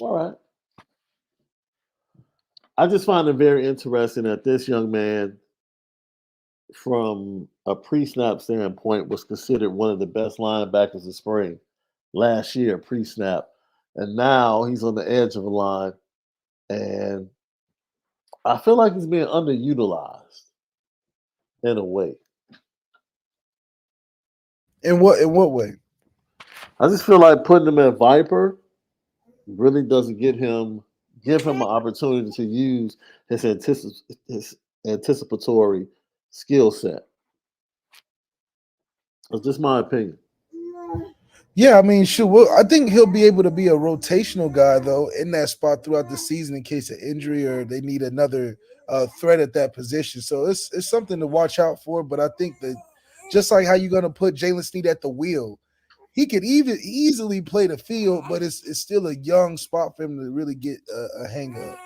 All right. I just find it very interesting that this young man, from a pre-snap standpoint, was considered one of the best linebackers in spring last year, pre-snap. And now he's on the edge of the line. And I feel like he's being underutilized in a way. In what way? I just feel like putting him at Viper really doesn't give him an opportunity to use his anticipatory skill set. That's just my opinion. Yeah, I mean, sure. Well, I think he'll be able to be a rotational guy though in that spot throughout the season in case of injury or they need another threat at that position. So it's something to watch out for. But I think that just like how you're going to put Jalen Snead at the wheel, he could even easily play the field, but it's still a young spot for him to really get a hang of.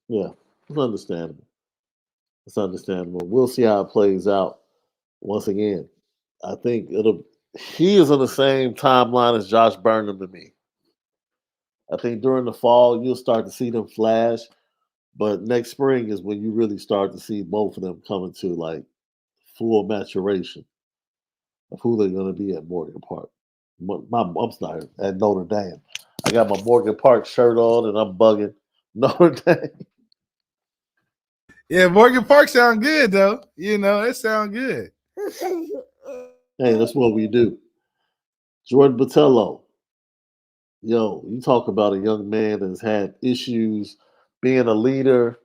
Yeah, it's understandable. It's understandable. We'll see how it plays out. Once again, I think he is on the same timeline as Josh Burnham to me. I think during the fall, you'll start to see them flash, but next spring is when you really start to see both of them coming to like full maturation of who they're going to be at Morgan Park. I'm sorry, at Notre Dame. I got my Morgan Park shirt on and I'm bugging Notre Dame. Yeah, Morgan Park sound good though. It sound good. Hey, that's what we do. Jordan Botello. Yo, you talk about a young man that's had issues being a leader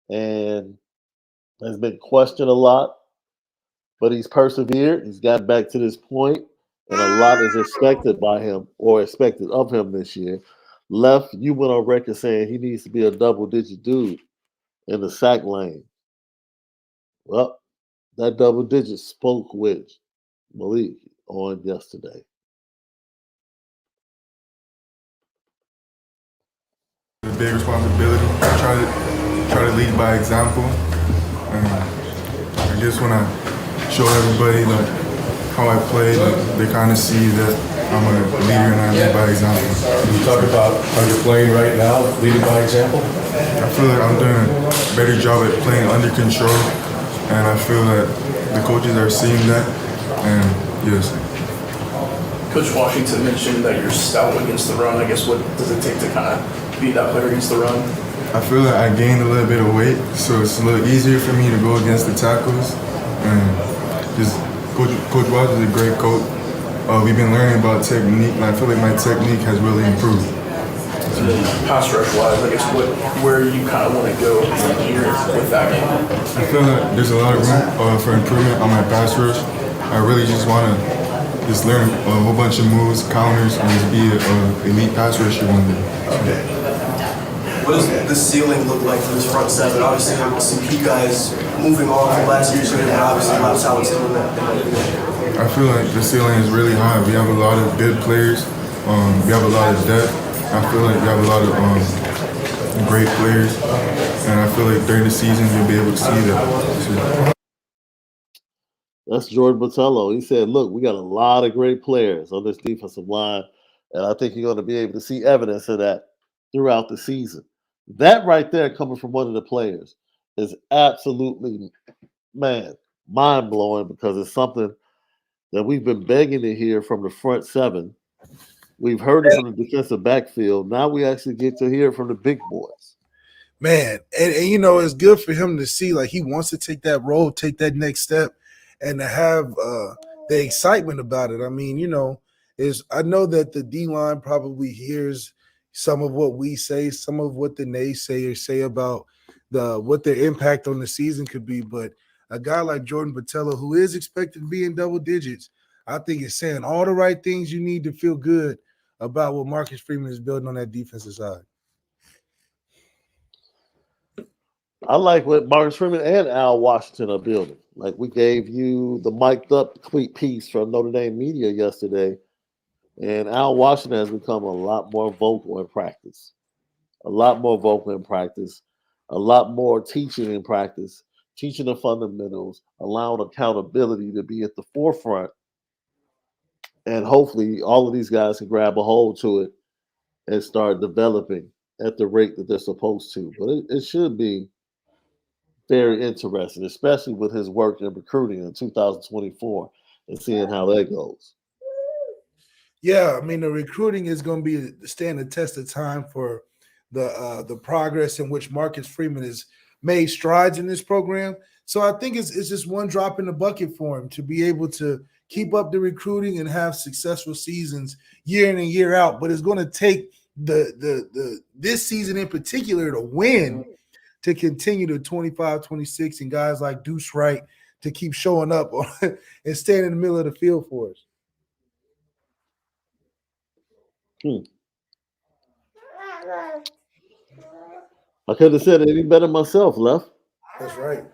and has been questioned a lot, but he's persevered. He's gotten back to this point, and a lot is expected by him or expected of him this year. Left, you went on record saying he needs to be a double-digit dude in the sack lane. Well, that double digit spoke with Malik on yesterday. A big responsibility. Try to lead by example. And I guess when I show everybody like how I play, they kind of see that I'm a leader and I lead by example. Can you talk about how you're playing right now, leading by example? I feel like I'm doing a better job at playing under control, and I feel that the coaches are seeing that, And yes. Coach Washington mentioned that you're stout against the run. I guess what does it take to kind of beat that player against the run? I feel like I gained a little bit of weight, so it's a little easier for me to go against the tackles. And just Coach Walsh is a great coach. We've been learning about technique, and I feel like my technique has really improved. And then pass rush wise, I guess where you kind of want to go from here with that game? I feel like there's a lot of room for improvement on my pass rush. I really just want to just learn a whole bunch of moves, counters, and just be an elite pass rusher one day. Okay. What does the ceiling look like for this front seven? Obviously, some key guys moving on from last year's year, but obviously a lot of talent still in that. I feel like the ceiling is really high. We have a lot of good players. We have a lot of depth. I feel like we have a lot of great players, and I feel like during the season you'll be able to see that. That's Jordan Botello. He said, look, we got a lot of great players on this defensive line, and I think you're going to be able to see evidence of that throughout the season. That right there coming from one of the players is absolutely, man, mind-blowing because it's something that we've been begging to hear from the front seven. We've heard it from the defensive backfield. Now we actually get to hear it from the big boys. Man, and you know, it's good for him to see like he wants to take that role, take that next step, and to have the excitement about it. I mean, you know, I know that the D-line probably hears some of what we say, some of what the naysayers say about what their impact on the season could be, but a guy like Jordan Botello, who is expected to be in double digits, I think is saying all the right things you need to feel good about what Marcus Freeman is building on that defensive side. I like what Marcus Freeman and Al Washington are building. Like we gave you the mic'd up tweet piece from Notre Dame media yesterday, and Al Washington has become a lot more vocal in practice, a lot more teaching in practice, teaching the fundamentals, allowing accountability to be at the forefront. And hopefully all of these guys can grab a hold to it and start developing at the rate that they're supposed to. But it should be very interesting, especially with his work in recruiting in 2024 and seeing how that goes. Yeah, I mean, the recruiting is going to be stand the test of time for the progress in which Marcus Freeman has made strides in this program. So I think it's just one drop in the bucket for him to be able to keep up the recruiting and have successful seasons year in and year out. But it's going to take this season in particular to win to continue to 25-26 and guys like Deuce Wright to keep showing up and staying in the middle of the field for us. I couldn't have said it any better myself, Left. That's right.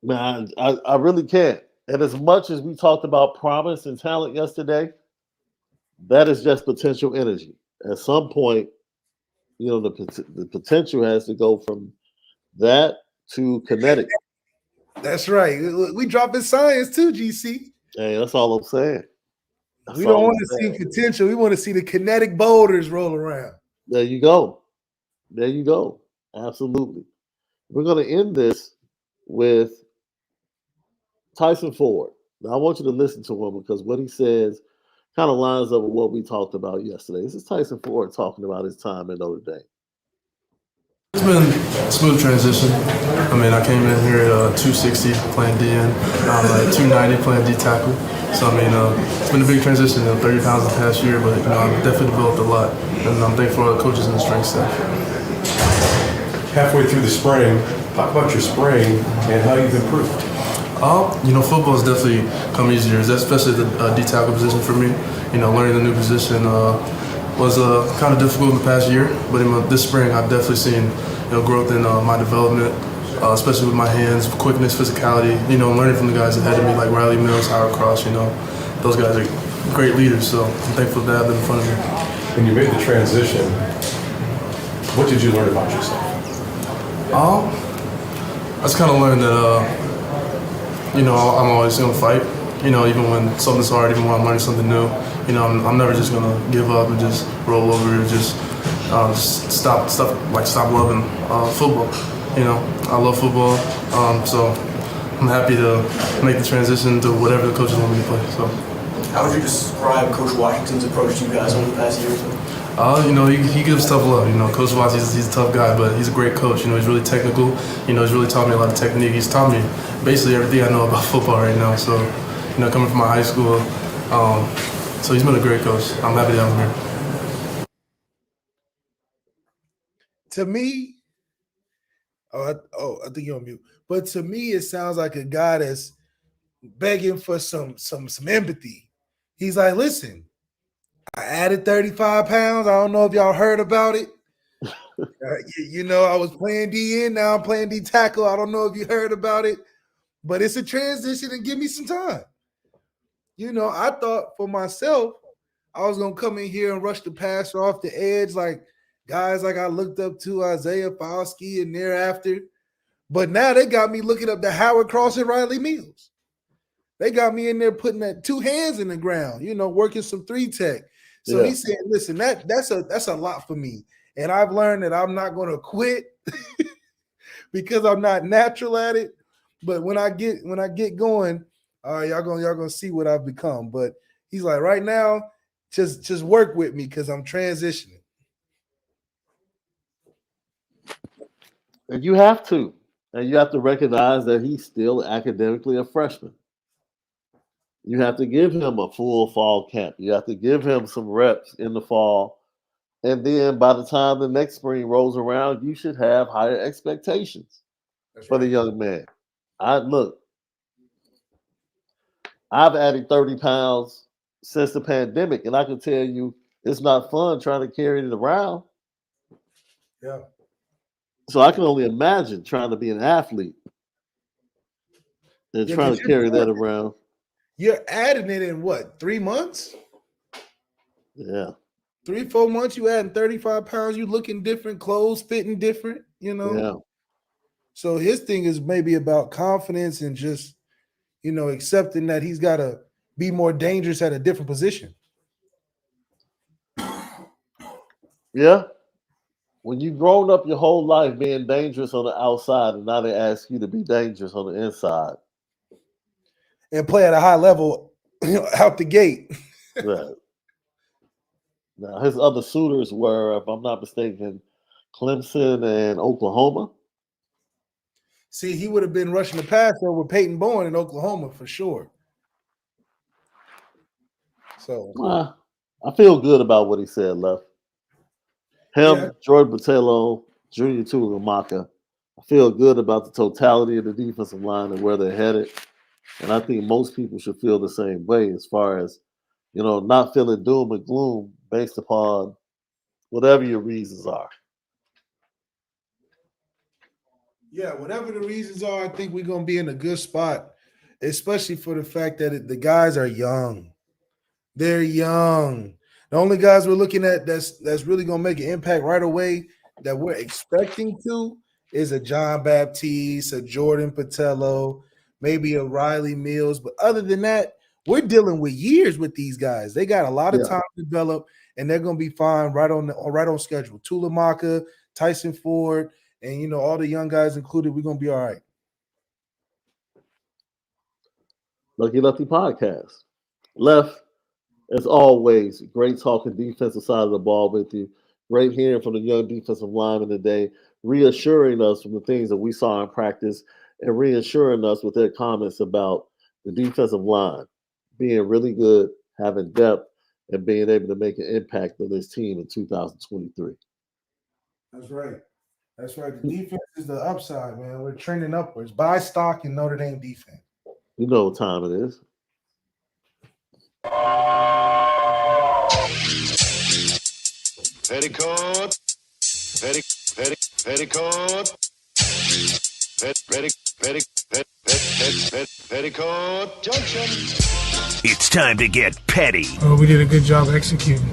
Man, I really can't. And as much as we talked about promise and talent yesterday, that is just potential energy. At some point, you know, the potential has to go from that to kinetic. That's right. We dropping science too, GC. Hey, that's all I'm saying. We don't want to see potential. We want to see the kinetic boulders roll around. There you go. Absolutely. We're going to end this with Tyson Ford. Now, I want you to listen to him because what he says kind of lines up with what we talked about yesterday. This is Tyson Ford talking about his time in Notre Dame. It's been a smooth transition. I mean, I came in here at 260 playing DN, now I'm at 290 playing D tackle. So, I mean, it's been a big transition, 30 pounds the past year, but, I've definitely developed a lot. And I'm thankful for the coaches and the strength staff. Halfway through the spring, talk about your spring and how you've improved. Football has definitely come easier, especially the D tackle position for me. Learning the new position was kind of difficult in the past year, but this spring I've definitely seen growth in my development, especially with my hands, quickness, physicality. Learning from the guys ahead of me like Riley Mills, Howard Cross. Those guys are great leaders, so I'm thankful to have them in front of me. When you made the transition, what did you learn about yourself? I just kind of learned that I'm always going to fight. Even when something's hard, even when I'm learning something new. I'm never just gonna give up and just roll over and just stop loving football. I love football, so I'm happy to make the transition to whatever the coaches want me to play. So, how would you describe Coach Washington's approach to you guys over the past year or so? he gives tough love. Coach Watts, he's a tough guy, but he's a great coach. He's really technical. He's really taught me a lot of technique. He's taught me basically everything I know about football right now. So, coming from my high school, so he's been a great coach. I'm happy to have him here. To me, I think you're on mute. But to me, it sounds like a guy that's begging for some empathy. He's like, listen, I added 35 pounds. I don't know if y'all heard about it. I was playing DN. Now I'm playing D tackle. I don't know if you heard about it, but it's a transition and give me some time. I thought for myself, I was going to come in here and rush the passer off the edge like guys like I looked up to Isaiah Fowski and thereafter. But now they got me looking up to Howard Cross and Riley Mills. They got me in there putting that 2 hands in the ground, working some 3-tech. So he said, listen, that's a lot for me. And I've learned that I'm not going to quit because I'm not natural at it. But when I get going, y'all gonna see what I've become. But he's like, right now, just work with me because I'm transitioning. And you have to. And you have to recognize that he's still academically a freshman. You have to give him a full fall camp. You have to give him some reps in the fall. And then by the time the next spring rolls around, you should have higher expectations for the young man. I've added 30 pounds since the pandemic, and I can tell you it's not fun trying to carry it around. Yeah. So I can only imagine trying to be an athlete and trying to carry that around. You're adding it in what, 3 months? Yeah. 3-4 months, you adding 35 pounds, you looking different, clothes fitting different, Yeah. So his thing is maybe about confidence and just, accepting that he's got to be more dangerous at a different position. Yeah. When you've grown up your whole life being dangerous on the outside, and now they ask you to be dangerous on the inside. And play at a high level out the gate. Right. Now, his other suitors were, if I'm not mistaken, Clemson and Oklahoma. See, he would have been rushing the passer with Peyton Bowen in Oklahoma for sure. So I feel good about what he said, Left. Him, Jordan Botelho, Junior Tuigamaka. I feel good about the totality of the defensive line and where they're headed. And I think most people should feel the same way as far as, not feeling doom and gloom based upon whatever your reasons are. Yeah, whatever the reasons are, I think we're going to be in a good spot, especially for the fact that the guys are young. They're young. The only guys we're looking at that's really going to make an impact right away that we're expecting to is a John Baptiste, a Jordan Botelho, maybe a Riley Mills. But other than that, we're dealing with years with these guys. They got a lot of time to develop, and they're going to be fine right on schedule. Tuigamaka, Tyson Ford, and, all the young guys included, we're going to be all right. Lucky Lefty Podcast. Left, as always, great talking defensive side of the ball with you. Great hearing from the young defensive lineman today, reassuring us from the things that we saw in practice and reassuring us with their comments about the defensive line being really good, having depth, and being able to make an impact on this team in 2023. That's right. That's right. The defense is the upside, man. We're trending upwards. Buy stock in Notre Dame defense. You know what time it is. Petticoat. Petticoat Junction. It's time to get petty. Oh, we did a good job executing.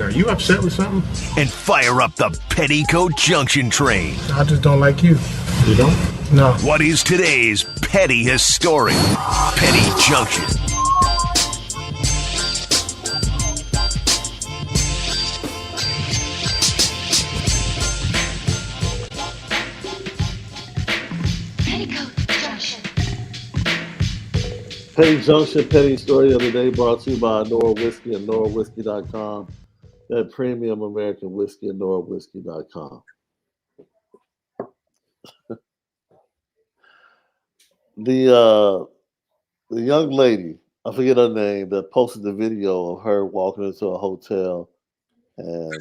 Are you upset with something? And fire up the Petticoat Junction train. I just don't like you. You don't? No. What is today's petty historic Petty Junction? Petty Junction, Petty Story of the Day brought to you by Onora Whiskey and NoraWhiskey.com. That premium American whiskey and NoraWhiskey.com. The young lady, I forget her name, that posted the video of her walking into a hotel and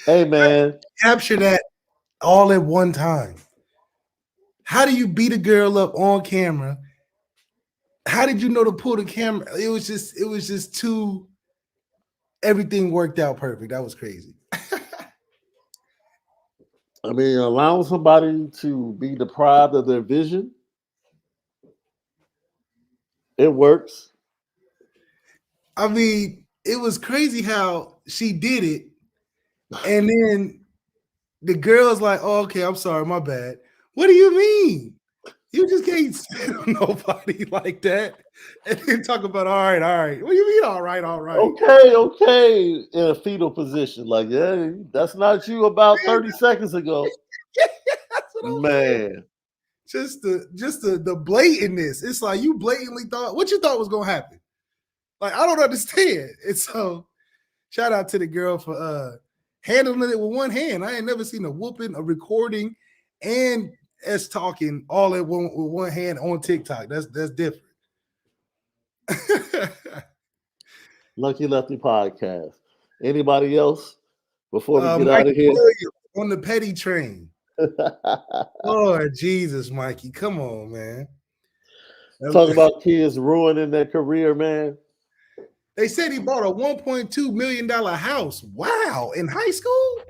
hey man, Capture that all at one time. How do you beat a girl up on camera? How did you know to pull the camera? It was just too. Everything worked out perfect. That was crazy. I mean, allowing somebody to be deprived of their vision, it works. I mean, it was crazy how she did it, and then the girl's like, "Oh, okay, I'm sorry, my bad." What do you mean? You just can't spit on nobody like that, and then talk about all right. What do you mean, all right? Okay, in a fetal position, like yeah, that's not you about 30 seconds ago, man. Just the blatantness. It's like you blatantly thought what you thought was gonna happen. Like I don't understand. And so, shout out to the girl for handling it with one hand. I ain't never seen a whooping, a recording, and us talking all at one with one hand on TikTok. That's different. Lucky Lefty podcast. Anybody else before we get Mike out of here? Williams on the petty train. Lord Jesus, Mikey, come on, man. Talking about kids ruining their career, man. They said he bought a $1.2 million house. Wow, in high school?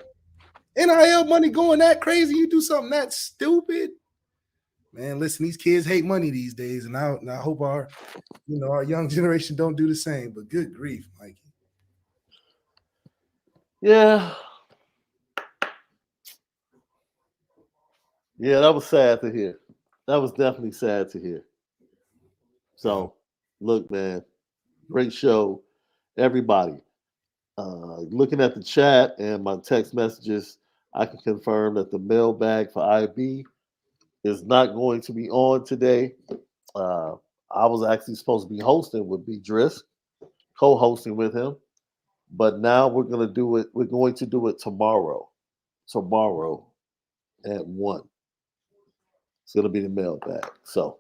NIL money going that crazy? You do something that stupid? Man, listen, these kids hate money these days, and I hope our young generation don't do the same. But good grief, Mikey. Yeah, that was sad to hear. That was definitely sad to hear. So, look, man, great show, everybody. Looking at the chat and my text messages, I can confirm that the mailbag for IB is not going to be on today. I was actually supposed to be hosting with B. Drisk, co-hosting with him, but now we're going to do it. We're going to do it tomorrow. Tomorrow at 1. It's going to be the mailbag. So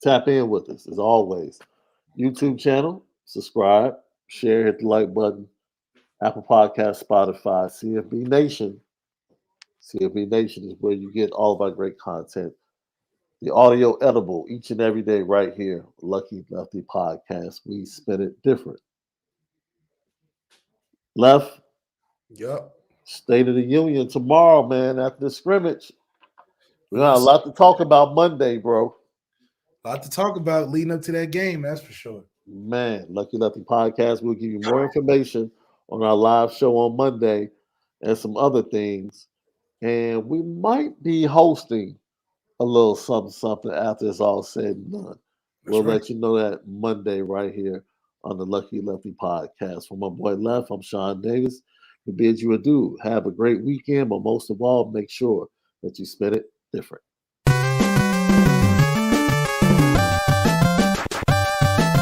tap in with us as always. YouTube channel, subscribe, share, hit the like button. Apple Podcast, Spotify, CFB Nation. CFB Nation is where you get all of our great content. The audio edible each and every day right here. Lucky Lefty Podcast. We spin it different. Left. Yep. State of the Union tomorrow, man, after the scrimmage. We got a lot to talk about Monday, bro. A lot to talk about leading up to that game, that's for sure. Man, Lucky Lefty Podcast. We'll give you more information on our live show on Monday and some other things. And we might be hosting a little something after it's all said and done. We'll let you know that Monday right here on the Lucky Lefty Podcast. For my boy Left, I'm Shaun Davis. We bid you adieu. Have a great weekend, but most of all, make sure that you spend it different.